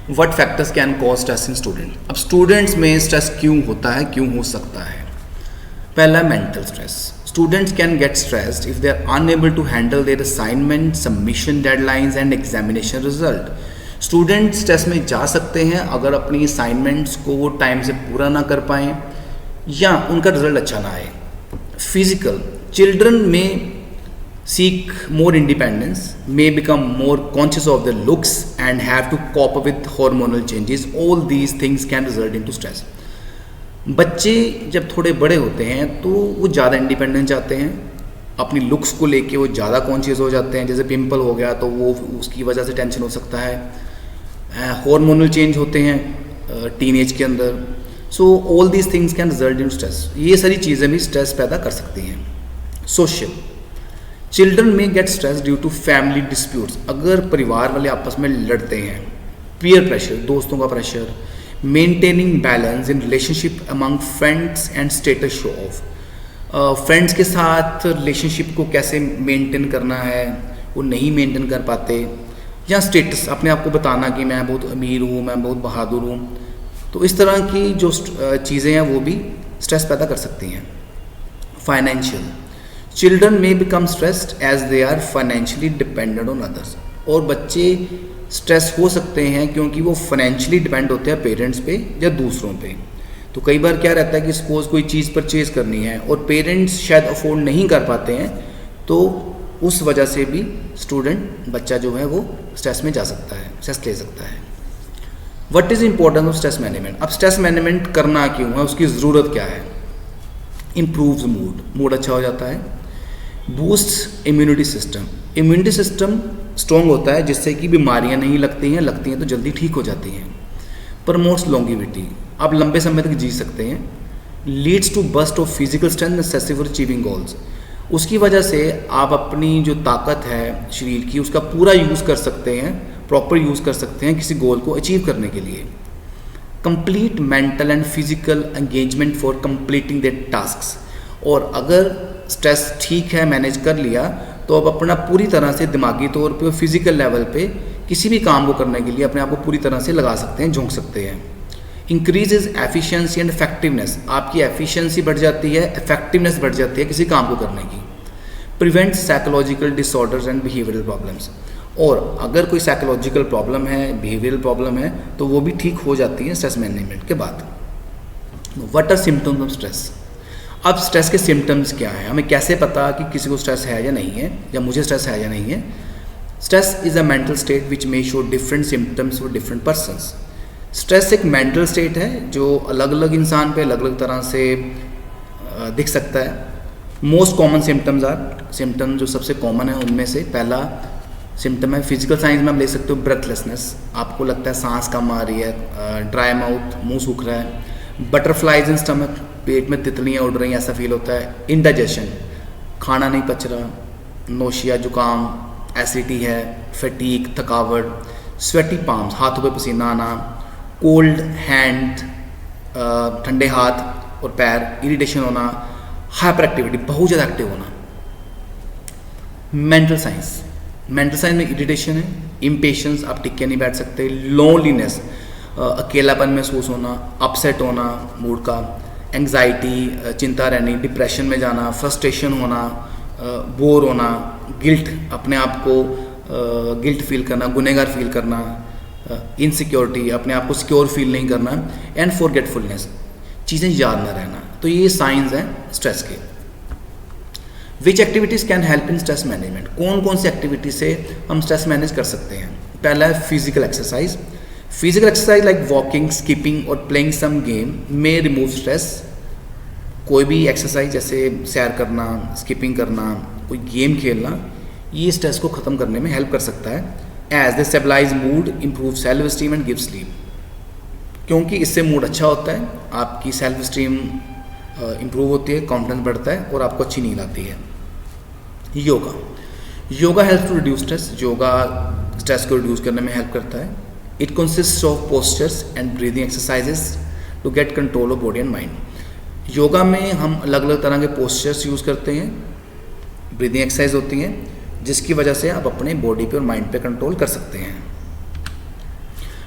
What factors can cause stress in student. अब स्टूडेंट्स में स्ट्रेस क्यों होता है, क्यों हो सकता है। पहला, mental stress. Students can get stressed if they are unable to handle their assignment, submission deadlines and examination result. Student stress में जा सकते हैं अगर अपनी असाइनमेंट्स को वो टाइम से पूरा ना कर पाएँ या उनका रिजल्ट अच्छा ना आए। फिजिकल, चिल्ड्रन में seek more independence, may become more conscious of their looks and have to cope with hormonal changes. All these things can result into stress. बच्चे जब थोड़े बड़े होते हैं तो वो ज़्यादा इंडिपेंडेंस चाहते हैं, अपनी लुक्स को लेके वो ज़्यादा कॉन्शियस हो जाते हैं। जैसे पिंपल हो गया तो वो उसकी वजह से टेंशन हो सकता है। हार्मोनल चेंज होते हैं टीनेज के अंदर। So all these things can result in stress. ये सारी चीज़ें भी स्ट्रेस पैदा कर सकती हैं। सोशल, चिल्ड्रन में get stress due to family disputes. अगर परिवार वाले आपस में लड़ते हैं, पीयर प्रेशर, दोस्तों का pressure, maintaining balance in relationship among friends and status show off. Friends के साथ रिलेशनशिप को कैसे मेंटेन करना है वो नहीं मेंटेन कर पाते, या स्टेटस, अपने आप को बताना कि मैं बहुत अमीर हूँ, मैं बहुत बहादुर हूँ। तो इस तरह की जो चीज़ें हैं वो भी स्ट्रेस पैदा कर सकती हैं। फाइनेंशियल, चिल्ड्रन में become stressed as they are financially dependent on others. और बच्चे स्ट्रेस हो सकते हैं क्योंकि वो फाइनेंशियली डिपेंड होते हैं पेरेंट्स पे या दूसरों पे। तो कई बार क्या रहता है कि सपोज कोई चीज़ परचेज करनी है और पेरेंट्स शायद अफोर्ड नहीं कर पाते हैं, तो उस वजह से भी स्टूडेंट, बच्चा जो है वो स्ट्रेस में जा सकता है, स्ट्रेस ले सकता है। What is importance of stress management. अब स्ट्रेस मैनेजमेंट करना क्यों है, उसकी ज़रूरत क्या है। इम्प्रूव्स मूड, मूड अच्छा हो जाता है। Boost immunity system, immunity system strong होता है जिससे कि बीमारियां नहीं लगती हैं तो जल्दी ठीक हो जाती हैं। प्रमोट्स लॉन्गिविटी, आप लंबे समय तक जी सकते हैं। Leads to bust of physical strength necessary for achieving goals, उसकी वजह से आप अपनी जो ताकत है शरीर की उसका पूरा यूज़ कर सकते हैं, प्रॉपर यूज़ कर सकते हैं किसी गोल को अचीव करने के लिए। Complete mental and physical engagement for completing there tasks, और अगर स्ट्रेस ठीक है, मैनेज कर लिया, तो अब अपना पूरी तरह से दिमागी तौर पे और फिजिकल लेवल पे किसी भी काम को करने के लिए अपने आप को पूरी तरह से लगा सकते हैं, झोंक सकते हैं। इंक्रीजेज एफिशिएंसी एंड इफेक्टिवनेस, आपकी एफिशिएंसी बढ़ जाती है, इफेक्टिवनेस बढ़ जाती है किसी काम को करने की। Prevents psychological disorders and behavioural problems, और अगर कोई साइकोलॉजिकल प्रॉब्लम है, बिहेवियरल प्रॉब्लम है, तो वो भी ठीक हो जाती है स्ट्रेस मैनेजमेंट के बाद। What are symptoms of stress. अब स्ट्रेस के सिम्टम्स क्या हैं, हमें कैसे पता कि किसी को स्ट्रेस है या नहीं है, या मुझे स्ट्रेस है या नहीं है। Stress is a mental state which may show different symptoms for different persons. Stress एक मेंटल स्टेट है जो अलग अलग इंसान पे अलग अलग तरह से दिख सकता है। Most common symptoms are, symptom जो सबसे कॉमन है उनमें से पहला सिम्टम है फिजिकल साइंस में आप ले सकते हो ब्रेथलेसनेस, आपको लगता है सांस कम आ रही है, ड्राई माउथ, मुंह सूख रहा है। बटरफ्लाइज इन स्टमक, पेट में तितलियाँ उड़ रही हैं ऐसा फील होता है। इंडाइजेशन, खाना नहीं पच रहा। नोशिया, जुकाम, एसिडिटी है। फटीक, थकावट। स्वेटी पाम्स, हाथों पे पसीना आना। कोल्ड हैंड, ठंडे हाथ और पैर, इरिटेशन होना। हाइपर एक्टिविटी, बहुत ज़्यादा एक्टिव होना। मेंटल साइंस, मेंटल साइंस में इरिटेशन है, इम्पेशंस, आप टिक के नहीं बैठ सकते। लोनलीनेस, अकेलापन महसूस होना, अपसेट होना मूड का। एंग्जाइटी, चिंता रहनी, डिप्रेशन में जाना, फ्रस्ट्रेशन होना, बोर होना। गिल्ट, अपने आप को गिल्ट फील करना, गुनहगार फील करना। इनसिक्योरिटी, अपने आप को सिक्योर फील नहीं करना। एंड फॉरगेटफुलनेस, चीज़ें याद ना रहना। तो ये साइंस हैं स्ट्रेस के। Which activities can help in stress management, कौन कौन सी एक्टिविटी से हम स्ट्रेस मैनेज कर सकते हैं। पहला है physical exercise. Physical exercise like walking, skipping और प्लेइंग सम गेम में रिमूव स्ट्रेस। कोई भी एक्सरसाइज जैसे सैर करना, स्किपिंग करना, कोई गेम खेलना, ये स्ट्रेस को ख़त्म करने में हेल्प कर सकता है। As they stabilise mood, improve self esteem and give sleep, क्योंकि इससे मूड अच्छा होता है, आपकी सेल्फ स्टीम इम्प्रूव होती है, कॉन्फिडेंस बढ़ता है और आपको अच्छी नींद आती है। Yoga, yoga help to reduce stress, yoga stress को रिड्यूस करने में हेल्प करता है। It consist of postures and breathing exercises to get control of body and mind. Yoga में हम अलग अलग तरह के पोस्चर्स यूज़ करते हैं, ब्रीदिंग एक्सरसाइज होती हैं, जिसकी वजह से आप अपने बॉडी पे और माइंड पे कंट्रोल कर सकते हैं।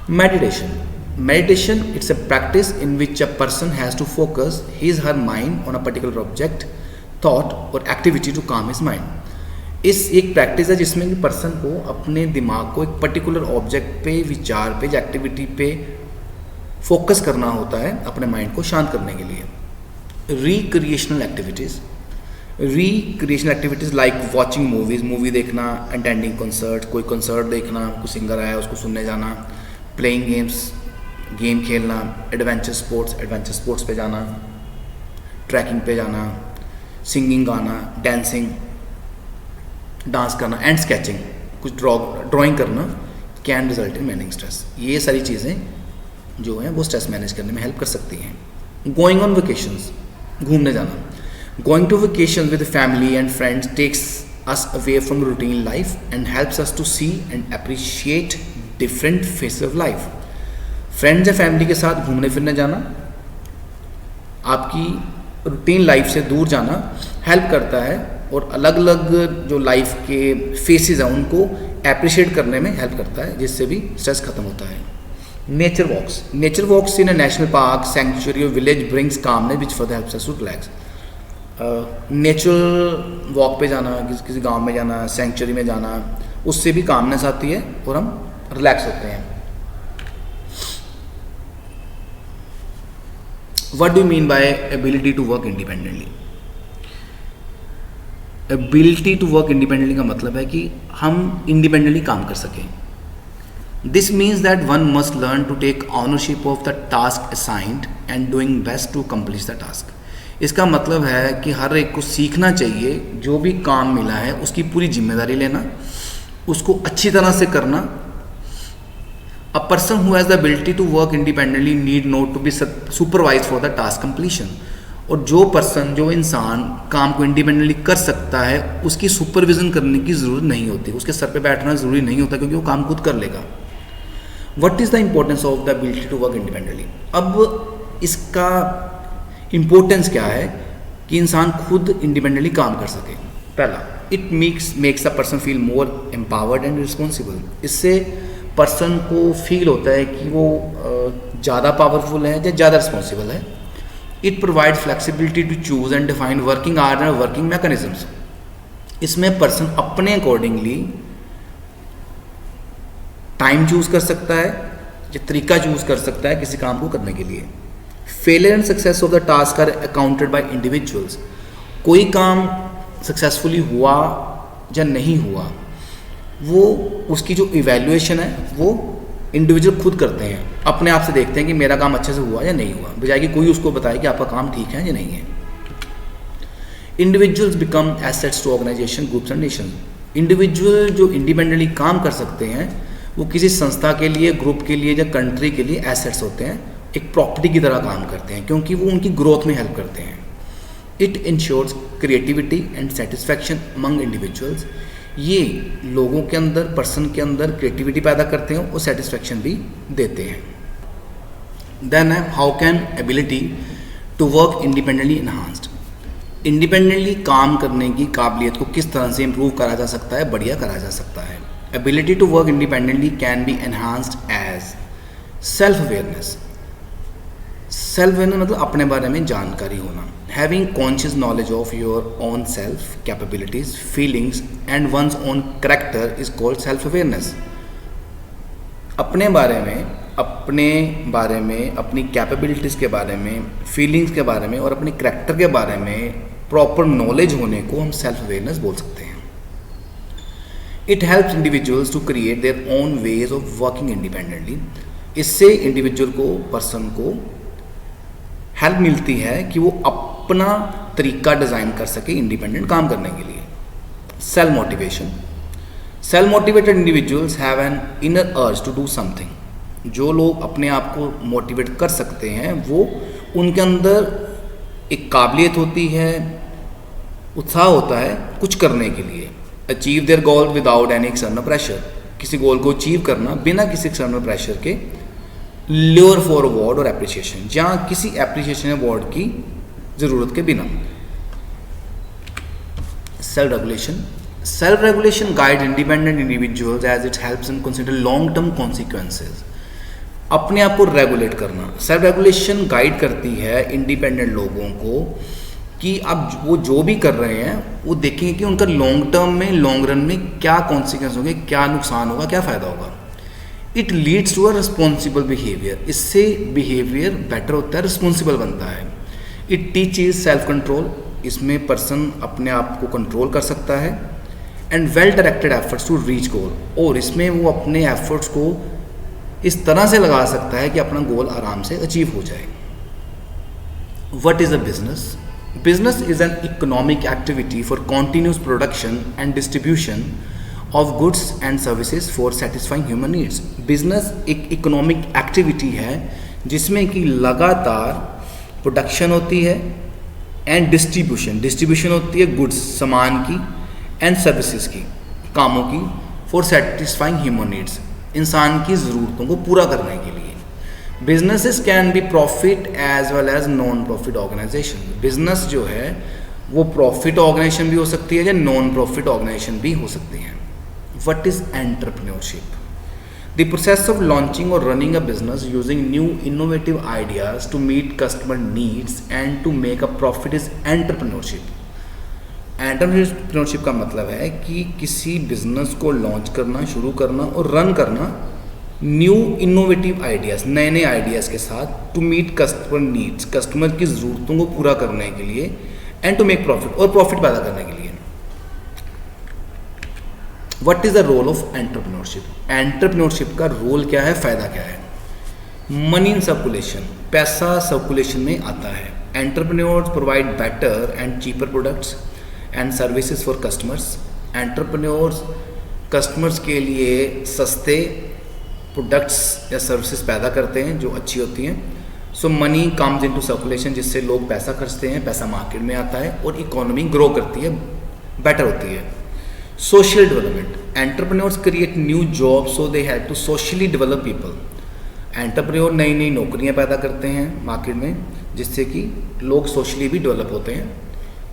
Meditation, it's a practice in which a person has to focus his her mind on a particular object, thought or activity to calm his mind. इस एक प्रैक्टिस है जिसमें कि पर्सन को अपने दिमाग को एक पर्टिकुलर ऑब्जेक्ट पे, विचार पे, एक्टिविटी पे फोकस करना होता है अपने माइंड को शांत करने के लिए. Recreational activities like watching movies, movie देखना, अटेंडिंग कंसर्ट, कोई कंसर्ट देखना, कोई सिंगर आया उसको सुनने जाना, प्लेइंग गेम्स, गेम खेलना, एडवेंचर स्पोर्ट्स पे जाना, ट्रैकिंग पे जाना, सिंगिंग गाना, डांस करना एंड स्केचिंग, कुछ ड्राइंग करना can result in managing stress. ये सारी चीज़ें जो हैं वो स्ट्रेस मैनेज करने में हेल्प कर सकती हैं. गोइंग ऑन वेकेशंस, घूमने जाना. Going to vacation with family and friends takes us away from routine life and helps us to see and appreciate different faces of life. Friends या family के साथ घूमने फिरने जाना आपकी रूटीन लाइफ से दूर जाना हेल्प करता है और अलग अलग जो लाइफ के फेसेस हैं उनको अप्रिशिएट करने में हेल्प करता है, जिससे भी स्ट्रेस खत्म होता है. Nature walks in a national park, sanctuary or village brings calmness which further helps us to relax. Natural walk पे जाना, किसी गांव में जाना, सैंक्चुरी में जाना, उससे भी कामनेस आती है और हम रिलैक्स होते हैं. What do mean by ability to work independently? Ability to work independently का मतलब है कि हम इंडिपेंडेंटली काम कर सकें. This means that one must learn to take ownership of the task assigned and doing best to complete the task. इसका मतलब है कि हर एक को सीखना चाहिए जो भी काम मिला है उसकी पूरी जिम्मेदारी लेना, उसको अच्छी तरह से करना. A person who has the ability to work independently need not to be supervised for the task completion. और जो इंसान काम को इंडिपेंडेंटली कर सकता है उसकी सुपरविजन करने की ज़रूरत नहीं होती, उसके सर पे बैठना ज़रूरी नहीं होता क्योंकि वो काम खुद कर लेगा. What is the importance of the ability to work independently? अब इसका इम्पोर्टेंस क्या है कि इंसान खुद इंडिपेंडेंटली काम कर सके. पहला, it makes a person feel more empowered and responsible. इससे पर्सन को फील होता है कि वो ज़्यादा पावरफुल है या ज़्यादा रिस्पॉन्सिबल है. It provide flexibility to choose and define working hours and working mechanisms. इसमें पर्सन अपने अकॉर्डिंगली टाइम चूज कर सकता है या तरीका चूज कर सकता है किसी काम को करने के लिए. Failure and success of the task are accounted by individuals. कोई काम सक्सेसफुली हुआ या नहीं हुआ वो उसकी जो इवैल्यूएशन है वो इंडिविजुअल खुद करते हैं, अपने आप से देखते हैं कि मेरा काम अच्छे से हुआ या नहीं हुआ, बजाय कि कोई उसको बताए कि आपका काम ठीक है या नहीं है. Individuals become assets to organisation, groups and nation. Individual जो इंडिपेंडेंटली काम कर सकते हैं वो किसी संस्था के लिए, ग्रुप के लिए या कंट्री के लिए एसेट्स होते हैं, एक प्रॉपर्टी की तरह काम करते हैं क्योंकि वो उनकी ग्रोथ में हेल्प करते हैं. It ensures creativity and satisfaction among individuals. ये लोगों के अंदर, पर्सन के अंदर क्रिएटिविटी पैदा करते हैं और सेटिस्फैक्शन भी देते हैं. देन है how can ability to work independently enhanced. Independently काम करने की काबिलियत को किस तरह से इम्प्रूव करा जा सकता है, बढ़िया करा जा सकता है. Ability to work independently can be enhanced as self awareness. Self awareness मतलब अपने बारे में जानकारी होना. Having conscious knowledge of your own self, capabilities, feelings and one's own character is called self awareness. अपने बारे में, अपनी कैपेबिलिटीज़ के बारे में, फीलिंग्स के बारे में और अपने कैरेक्टर के बारे में प्रॉपर नॉलेज होने को हम सेल्फ अवेयरनेस बोल सकते हैं. It helps individuals to create their own ways of working independently. इससे इंडिविजुअल को, पर्सन को हेल्प मिलती है कि वो अपना तरीका डिज़ाइन कर सके इंडिपेंडेंट काम करने के लिए. Self motivation. Self motivated individuals have an inner urge to do something. जो लोग अपने आप को मोटिवेट कर सकते हैं वो उनके अंदर एक काबिलियत होती है, उत्साह होता है कुछ करने के लिए. Achieve their goal without any external pressure. किसी गोल को अचीव करना बिना किसी एक्सटर्नल प्रेशर के. ल्योर फॉर अवार्ड और एप्रिसिएशन, जहाँ किसी एप्रिसिएशन अवार्ड की ज़रूरत के बिना. Self regulation. Self-regulation guides independent individuals as it helps them consider long-term consequences. अपने आप को रेगुलेट करना। सेल्फ रेगुलेशन गाइड करती है इंडिपेंडेंट लोगों को कि अब वो जो भी कर रहे हैं वो देखेंगे कि उनका लॉन्ग टर्म में, लॉन्ग रन में क्या कॉन्सिक्वेंस होंगे, क्या नुकसान होगा, क्या फ़ायदा होगा। It leads to a responsible behaviour, इससे बिहेवियर बेटर होता है, रिस्पॉन्सिबल बनता है। इट टीचेज सेल्फ कंट्रोल, इसमें पर्सन अपने आप को कंट्रोल कर सकता है। And well directed efforts to reach goal, और इसमें वो अपने एफर्ट्स को इस तरह से लगा सकता है कि अपना गोल आराम से अचीव हो जाए। What is a business? Business is an economic activity for continuous production and distribution of goods and services for satisfying human needs. Business एक इकोनॉमिक एक्टिविटी है जिसमें कि लगातार प्रोडक्शन होती है एंड डिस्ट्रीब्यूशन होती है गुड्स, सामान की, एंड सर्विसेज की, कामों की, फॉर सेटिस्फाइंग ह्यूमन नीड्स, इंसान की ज़रूरतों को पूरा करने के लिए। Businesses can be profit as well as non profit organisation. Business जो है वो प्रॉफिट ऑर्गेनाइजेशन भी हो सकती है या नॉन प्रॉफिट ऑर्गेनाइजेशन भी हो सकती है। What is entrepreneurship? The process of launching और running a business using new innovative ideas to meet customer needs and to make a profit is entrepreneurship. Entrepreneurship का मतलब है कि किसी बिजनेस को लॉन्च करना, शुरू करना और रन करना न्यू इनोवेटिव आइडियाज़, नए नए आइडियाज़ के साथ, to meet customer needs, customer की ज़रूरतों को पूरा करने के लिए, एंड टू मेक प्रॉफिट, और प्रॉफिट पैदा करने के लिए। What is the role of entrepreneurship? Entrepreneurship का रोल क्या है, फ़ायदा क्या है? मनी इन सर्कुलेशन, पैसा सर्कुलेशन में आता है। Entrepreneurs provide better and cheaper products and services for customers. Entrepreneurs customers के लिए सस्ते प्रोडक्ट्स या सर्विसेज पैदा करते हैं जो अच्छी होती हैं। सो मनी कम्स इनटू सर्कुलेशन, जिससे लोग पैसा खर्चते हैं, पैसा मार्केट में आता है और इकोनॉमी ग्रो करती है, बेटर होती है। Social development, entrepreneurs create new job so they have to socially develop people. Entrepreneur नई नई नौकरियां पैदा करते हैं मार्केट में, जिससे कि लोग सोशली भी डेवलप होते हैं।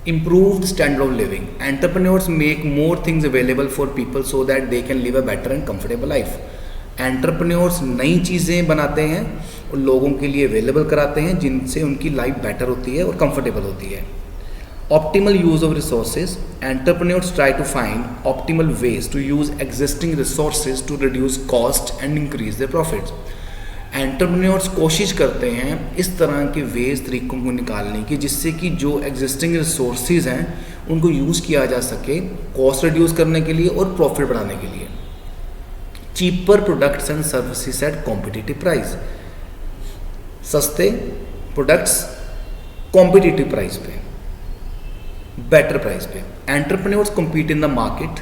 Improved standard of living, entrepreneurs make more things available for people so that they can live a better and comfortable life. Entrepreneurs नई चीज़ें बनाते हैं और लोगों के लिए अवेलेबल कराते हैं, जिनसे उनकी लाइफ बेटर होती है और कंफर्टेबल होती है। Optimal use of resources, entrepreneurs try to find optimal ways to use existing resources to reduce cost and increase their profits. Entrepreneurs कोशिश करते हैं इस तरह के वेज, तरीकों को निकालने की, जिससे कि जो एग्जिस्टिंग रिसोर्सेज हैं उनको यूज़ किया जा सके कॉस्ट रिड्यूस करने के लिए और प्रॉफिट बढ़ाने के लिए। Cheaper products and services at competitive price, सस्ते प्रोडक्ट्स कॉम्पिटिटिव प्राइस पे, बेटर प्राइस पे। Entrepreneurs compete in the market,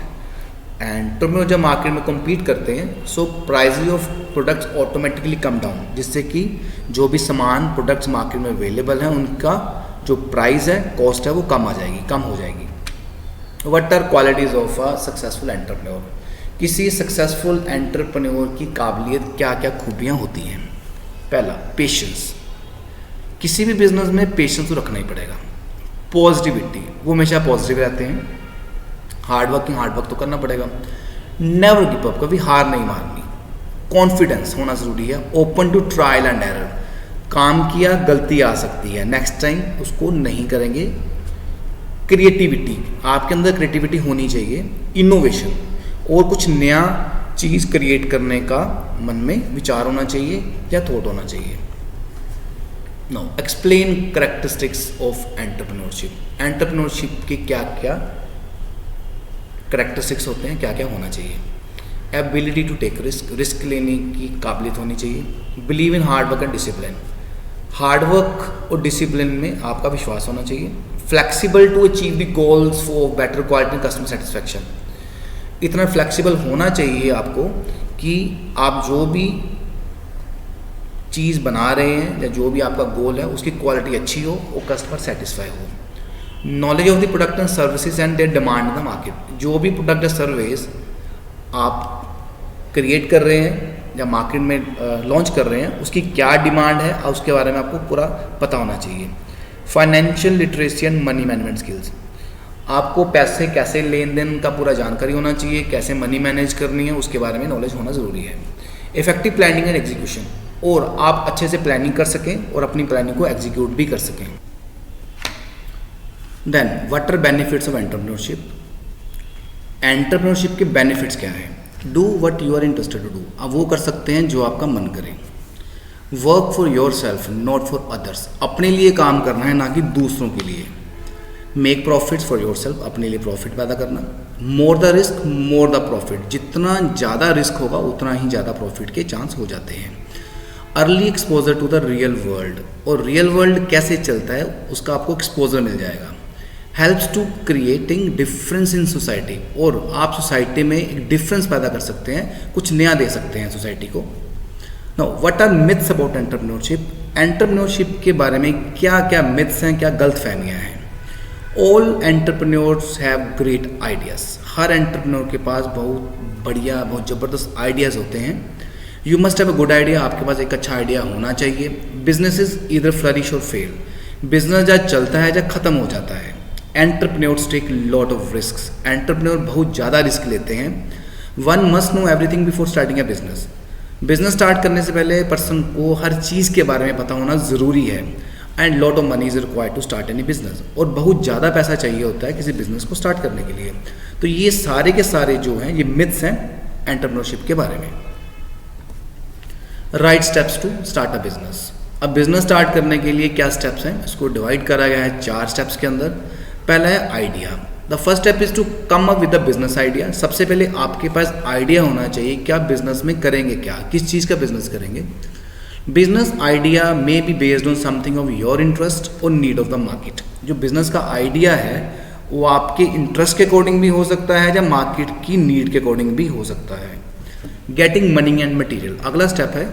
entrepreneur जब मार्केट में कम्पीट करते हैं so price of products automatically come down, जिससे कि जो भी सामान प्रोडक्ट्स मार्केट में अवेलेबल हैं उनका जो प्राइस है, कॉस्ट है, वो कम हो जाएगी। What are qualities of a successful entrepreneur? किसी सक्सेसफुल एंटरप्रेन्योर की काबिलियत क्या क्या खूबियाँ होती हैं? पहला, पेशेंस। किसी भी बिजनेस में पेशेंस तो रखना ही पड़ेगा। पॉजिटिविटी, वो हमेशा पॉजिटिव रहते हैं। हार्ड वर्क तो करना पड़ेगा। नेवर गिव अप, कभी हार नहीं मारनी। कॉन्फिडेंस होना ज़रूरी है। Open to trial and error, काम किया, गलती आ सकती है, नेक्स्ट टाइम उसको नहीं करेंगे। क्रिएटिविटी, आपके अंदर क्रिएटिविटी होनी चाहिए। इनोवेशन, और कुछ नया चीज़ क्रिएट करने का मन में विचार होना चाहिए या थॉट होना चाहिए। Now explain characteristics of entrepreneurship. Entrepreneurship के क्या क्या कैरेक्टरिस्टिक्स होते हैं, क्या क्या होना चाहिए? Ability to take risk, risk लेने की काबिलियत होनी चाहिए। Believe in hard work and discipline, hard work और डिसिप्लिन में आपका विश्वास होना चाहिए। Flexible to achieve the goals for better quality and customer satisfaction, इतना फ्लेक्सिबल होना चाहिए आपको कि आप जो भी चीज़ बना रहे हैं या जो भी आपका गोल है उसकी क्वालिटी अच्छी हो और कस्टमर सेटिस्फाई हो। Knowledge of the product and services and their demand in the market, जो भी प्रोडक्ट या सर्विस आप क्रिएट कर रहे हैं या मार्केट में लॉन्च कर रहे हैं उसकी क्या डिमांड है और उसके बारे में आपको पूरा पता होना चाहिए। Financial literacy and money management skills, आपको पैसे कैसे लेन देन का पूरा जानकारी होना चाहिए, कैसे मनी मैनेज करनी है उसके बारे में नॉलेज होना ज़रूरी है। इफेक्टिव प्लानिंग एंड एग्जीक्यूशन, और आप अच्छे से प्लानिंग कर सकें और अपनी प्लानिंग को एग्जीक्यूट भी कर सकें। Then what are benefits of entrepreneurship. Entrepreneurship के बेनिफिट्स क्या हैं? Do what you are interested to do. आप वो कर सकते हैं जो आपका मन करे। Work for your self not for others. अपने लिए काम करना है, ना कि दूसरों के लिए। Make profits for your self. अपने लिए प्रॉफिट पैदा करना। More the risk more the profit. जितना ज़्यादा रिस्क होगा उतना ही ज़्यादा प्रॉफिट के चांस हो जाते हैं। Early exposure to the real world. और रियल वर्ल्ड कैसे चलता है उसका आपको एक्सपोजर मिल जाएगा। Helps to creating difference in society. और आप सोसाइटी में एक डिफरेंस पैदा कर सकते हैं, कुछ नया दे सकते हैं सोसाइटी को। Now what are myths about entrepreneurship. Entrepreneurship के बारे में क्या क्या मिथ्स हैं, क्या गलत फहमियाँ हैं। All entrepreneurs have great ideas. हर एंटरप्रेन्योर के पास बहुत बढ़िया, बहुत ज़बरदस्त आइडियाज़ होते हैं। You must have a good idea. आपके पास एक अच्छा आइडिया होना चाहिए। Business is either flourish or fail. Business या चलता है या ख़त्म हो जाता है। Entrepreneurs take lot of risk. Entrepreneur बहुत ज़्यादा रिस्क लेते हैं। One must know everything before starting a business. Business start करने से पहले पर्सन को हर चीज़ के बारे में पता होना ज़रूरी है। And lot of money is required to start any business. और बहुत ज़्यादा पैसा चाहिए होता है किसी बिजनेस को स्टार्ट करने के लिए। तो ये सारे के सारे जो हैं ये मिथ्स हैं एंटरप्रेन्योरशिप के बारे में। Right steps to start a business. अब बिजनेस स्टार्ट करने के लिए क्या स्टेप्स हैं, इसको डिवाइड करा गया है 4 स्टेप्स के अंदर। पहला है idea. The first step is to come up with the business idea. सबसे पहले आपके पास आइडिया होना चाहिए कि आप बिजनेस में करेंगे क्या, किस चीज़ का बिजनेस करेंगे। Business idea may be based on something of your interest और नीड ऑफ द मार्केट। जो बिजनेस का आइडिया है वो आपके इंटरेस्ट के अकॉर्डिंग भी हो सकता है या मार्केट की नीड के अकॉर्डिंग भी हो सकता है। Getting money and material. अगला स्टेप है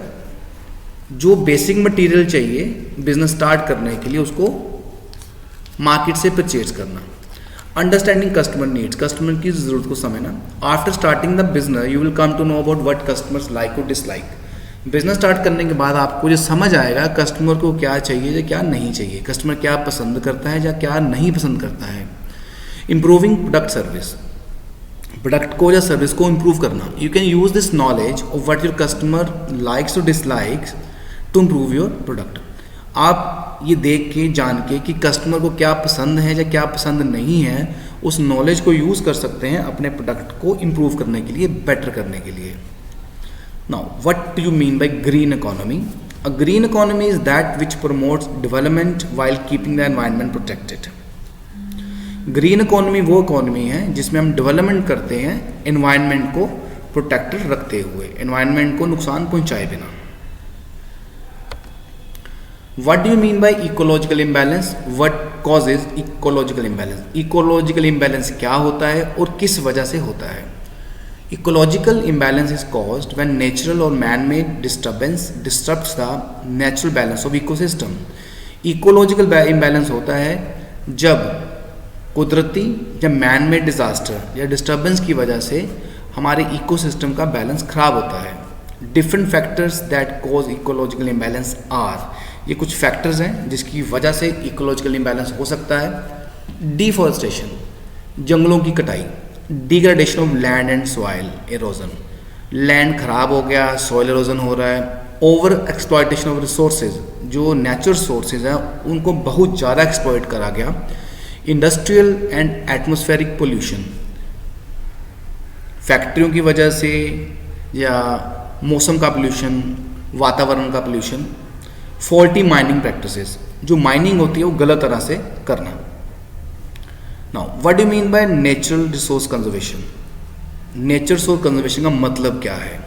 जो बेसिक मटीरियल चाहिए बिजनेस स्टार्ट करने के लिए उसको मार्केट से परचेज करना। Understanding customer needs. कस्टमर की ज़रूरत को समझना। After starting the business you will come to know about what customers like और डिसलाइक। बिजनेस स्टार्ट करने के बाद आपको जो समझ आएगा कस्टमर को क्या चाहिए या क्या नहीं चाहिए, कस्टमर क्या पसंद करता है या क्या नहीं पसंद करता है। Improving product service. प्रोडक्ट को या सर्विस को इम्प्रूव करना। You can use this knowledge of what your customer likes और dislikes to improve your product. आप ये देख के जान के कि कस्टमर को क्या पसंद है या क्या पसंद नहीं है, उस नॉलेज को यूज़ कर सकते हैं अपने प्रोडक्ट को इम्प्रूव करने के लिए, बेटर करने के लिए। Now what do you mean by green economy. A green economy is that which promotes development while keeping the environment protected. Green economy वो इकोनॉमी है जिसमें हम डेवलपमेंट करते हैं एनवायरनमेंट को प्रोटेक्टेड रखते हुए, एनवायरनमेंट को नुकसान पहुंचाए बिना। What do you mean by ecological imbalance? What causes ecological imbalance? Ecological imbalance क्या होता है और किस वजह से होता है? Ecological imbalance is caused when natural or man-made disturbance disrupts the natural balance of ecosystem. Ecological imbalance होता है जब कुदरती या man-made disaster या disturbance की वजह से हमारे ecosystem का balance खराब होता है। Different factors that cause ecological imbalance are, ये कुछ फैक्टर्स हैं जिसकी वजह से इकोलॉजिकल इम्बैलेंस हो सकता है। डिफॉरेस्टेशन, जंगलों की कटाई। Degradation of land and soil halogen, land खराब हो गया, सॉइल एरोजन हो रहा है। ओवर एक्सप्लॉयटेशन ऑफ रिसोर्सेज, जो नेचुरल सोर्सेज हैं उनको बहुत ज़्यादा एक्सप्लॉयट करा गया। इंडस्ट्रियल एंड एटमॉस्फेरिक पोल्यूशन, फैक्ट्रियों की वजह से या मौसम का पोल्यूशन, वातावरण का पोल्यूशन। फॉल्टी माइनिंग प्रैक्टिसेस, जो माइनिंग होती है वो गलत तरह से करना। Now what do you mean by natural resource conservation. Natural resource conservation का मतलब क्या है?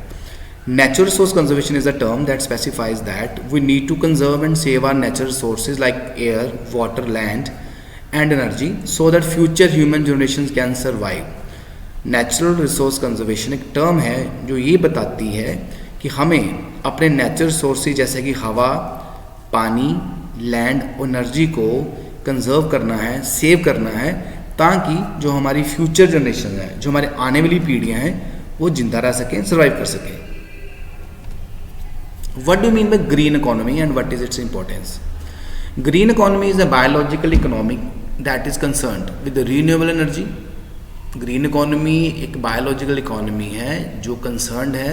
Natural resource conservation is a term that specifies that we need to conserve and save our natural resources like air, water, land and energy so that future human generation can survive. Natural resource conservation एक term है जो ये बताती है कि हमें अपने natural resources जैसे कि हवा, पानी, लैंड और एनर्जी को कंजर्व करना है, सेव करना है, ताकि जो हमारी फ्यूचर जनरेशन है, जो हमारे आने वाली पीढ़ियां हैं, वो जिंदा रह सकें, सर्वाइव कर सकें। What do you mean by green economy and what is its importance? Green economy is a biological economy that is concerned with renewable energy. Green economy एक बायोलॉजिकल इकोनॉमी है जो कंसर्न्ड है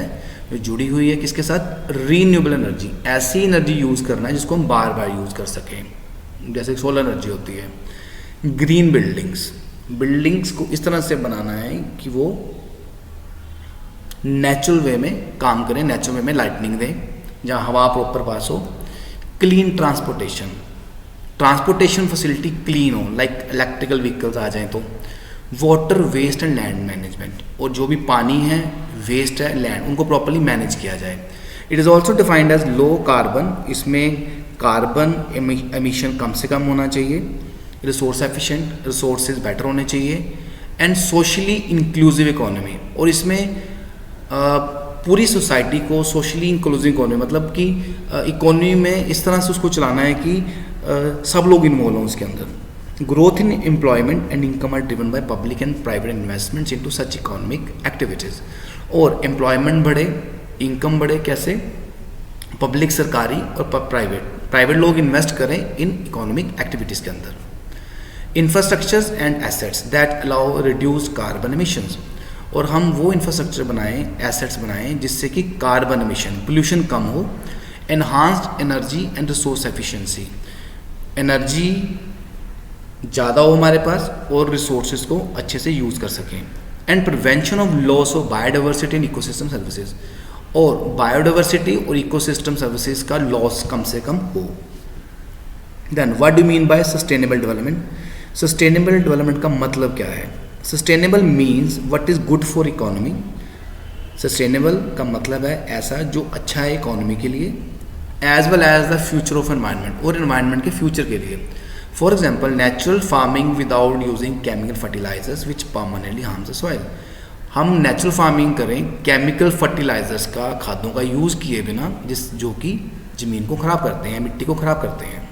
जो जुड़ी हुई है किसके साथ, रीन्यूएबल एनर्जी। ऐसी एनर्जी यूज़ करना है जिसको हम बार बार यूज़ कर सकें, जैसे सोलर एनर्जी होती है। ग्रीन बिल्डिंग्स, बिल्डिंग्स को इस तरह से बनाना है कि वो नेचुरल वे में काम करें, नेचुरल वे में लाइटनिंग दें, जहाँ हवा प्रॉपर पास हो। Clean transportation, transportation facility clean हो, लाइक इलेक्ट्रिकल व्हीकल्स आ जाएं तो। Water waste and land management, और जो भी पानी है, वेस्ट है, लैंड, उनको प्रॉपर्ली मैनेज किया जाए। It is also defined as low carbon, इसमें कार्बन एमिशन कम से कम होना चाहिए। रिसोर्स एफिशिएंट, रिसोर्सेज बेटर होने चाहिए। एंड सोशली इंक्लूसिव इकोनॉमी, और इसमें पूरी सोसाइटी को सोशली इंक्लूसिव इकोनॉमी, मतलब कि इकोनॉमी में इस तरह से उसको चलाना है कि सब लोग इन्वॉल्व हों उसके अंदर। Growth in employment and income are driven by public and private investments into such economic activities, और एम्प्लॉयमेंट बढ़े, इनकम बढ़े, कैसे, पब्लिक, सरकारी और प्राइवेट लोग इन्वेस्ट करें इन इकोनॉमिक एक्टिविटीज़ के अंदर। Infrastructures and assets that allow reduce carbon emissions, और हम वो इंफ्रास्ट्रक्चर बनाएं, एसेट्स बनाएं जिससे कि कार्बन एमिशन, पोल्यूशन कम हो। Enhanced energy and resource efficiency, energy ज़्यादा हो हमारे पास और रिसोर्सेज को अच्छे से यूज़ कर सकें। And prevention of loss of biodiversity and ecosystem services, और बायोडाइवर्सिटी और इकोसिस्टम सर्विसेज का लॉस कम से कम हो। Then what do mean by sustainable development? Sustainable development का मतलब क्या है? Sustainable means what is good for economy. Sustainable का मतलब है ऐसा जो अच्छा है इकोनॉमी के लिए, as well as the future of environment, और एनवायरनमेंट के फ्यूचर के लिए। For example natural farming without using chemical fertilisers which permanently harms the soil. हम नेचुरल फार्मिंग करें केमिकल फर्टिलाइजर्स का, खादों का यूज़ किए बिना, जो कि ज़मीन को ख़राब करते हैं, मिट्टी को ख़राब करते हैं।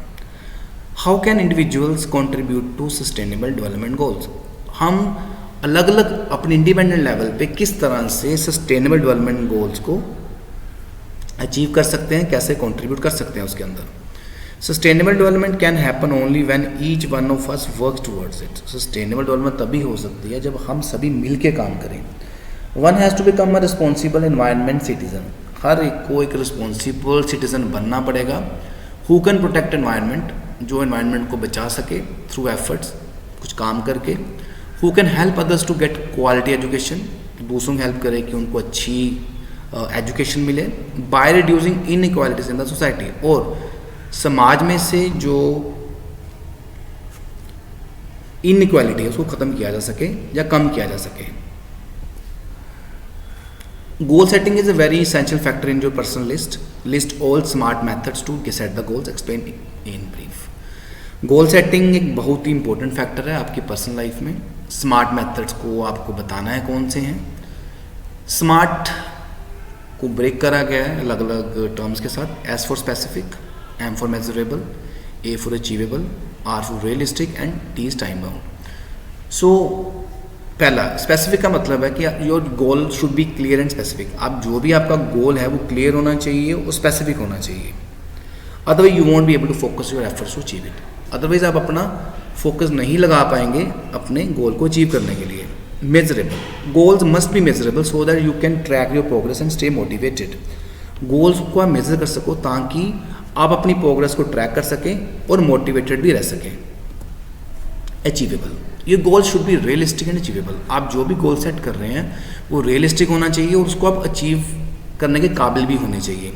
How can individuals contribute to sustainable development goals? हम अलग अलग अपने इंडिपेंडेंट लेवल पे किस तरह से सस्टेनेबल डेवलपमेंट गोल्स को अचीव कर सकते हैं, कैसे कंट्रीब्यूट कर सकते हैं उसके अंदर। Sustainable development can happen only when each one of us works towards it. Sustainable development तभी हो सकती है जब हम सभी मिल के काम करें। One has to become a responsible environment citizen, हर एक को एक रिस्पॉन्सिबल सिटीजन बनना पड़ेगा। हु कैन प्रोटेक्ट एनवायरनमेंट, जो एनवायरनमेंट को बचा सके थ्रू एफर्ट्स, कुछ काम करके। Who can help others to get quality education, दूसरों की हेल्प करे कि उनको अच्छी एजुकेशन मिले। By reducing inequalities in the society, और समाज में से जो इनइक्वालिटी है उसको ख़त्म किया जा सके या कम किया जा सके। Goal setting is a very essential factor in your personal list. List all smart methods to set the goals. Explain in brief. Goal setting एक बहुत ही इंपॉर्टेंट फैक्टर है आपकी पर्सनल लाइफ में। स्मार्ट मेथड्स को आपको बताना है कौन से हैं। स्मार्ट को ब्रेक करा गया है अलग अलग टर्म्स के साथ। S for specific, M for measurable, A for achievable, R for realistic and T is time bound. So पहला स्पेसिफिक का मतलब है कि your goal should be clear and specific. आप जो भी आपका गोल है वो क्लियर होना चाहिए और स्पेसिफिक होना चाहिए। Otherwise you won't be able to focus your efforts to achieve it. Otherwise आप अपना फोकस नहीं लगा पाएंगे अपने गोल को अचीव करने के लिए। Measurable, goals must be measurable so that you can track your progress and stay motivated. Goals को आप मेजर कर सको ताकि आप अपनी प्रोग्रेस को ट्रैक कर सकें और मोटिवेटेड भी रह सकें। अचीवेबल, ये गोल should be realistic and achievable. आप जो भी गोल सेट कर रहे हैं वो रियलिस्टिक होना चाहिए और उसको आप अचीव करने के काबिल भी होने चाहिए।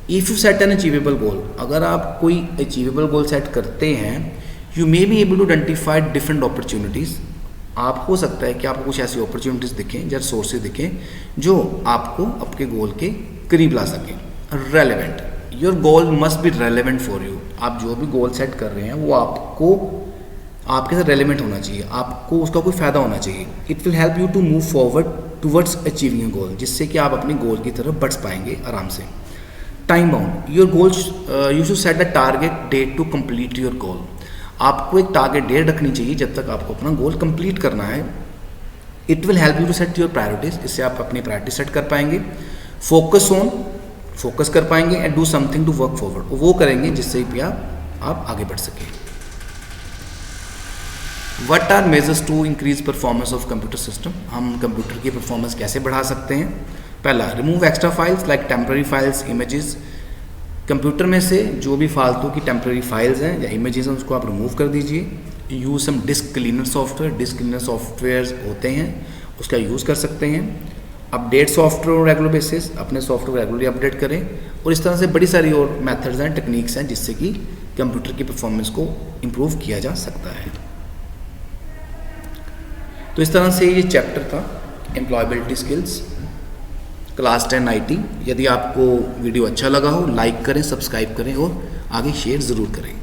If you set an achievable goal, अगर आप कोई अचीवेबल गोल सेट करते हैं, you may be able to identify different opportunities. आप हो सकता है कि आपको कुछ ऐसी अपॉर्चुनिटीज़ दिखें या रिसोर्सेज दिखें जो आपको आपके गोल के करीब ला सकें। Relevant, your goal must be relevant for you. आप जो भी गोल सेट कर रहे हैं वो आपको आपके साथ रेलेवेंट होना चाहिए, आपको उसका कोई फ़ायदा होना चाहिए। It will help you to move forward towards achieving your goal, जिससे कि आप अपने गोल की तरफ बढ़ पाएंगे आराम से। Time bound, your goal you should set a target date to complete your goal. आपको एक टारगेट डेट रखनी चाहिए जब तक आपको अपना गोल कंप्लीट करना है। It will help you to set your priorities, इससे आप अपनी प्रायोरिटी सेट कर पाएंगे। फोकस कर पाएंगे and do something to work forward, वो करेंगे जिससे भी आप आगे बढ़ सकें। What are measures to increase performance of computer system? हम कंप्यूटर की परफॉर्मेंस कैसे बढ़ा सकते हैं? पहला, remove extra files like temporary files, images. Computer में से जो भी फालतू की टेम्प्रेरी फाइल्स हैं या इमेजेस हैं उसको आप रिमूव कर दीजिए। Use some disk cleaner software, disk cleaner software होते हैं उसका यूज़ कर सकते हैं। अपडेट सॉफ्टवेयर रेगुलर बेसिस, अपने सॉफ्टवेयर रेगुलरली अपडेट करें। और इस तरह से बड़ी सारी और मेथड्स हैं, टेक्निक्स हैं जिससे कि कंप्यूटर की परफॉर्मेंस को इम्प्रूव किया जा सकता है। तो इस तरह से ये चैप्टर था एम्प्लॉयबिलिटी स्किल्स क्लास 10 IT। यदि आपको वीडियो अच्छा लगा हो लाइक करें, सब्सक्राइब करें और आगे शेयर ज़रूर करें।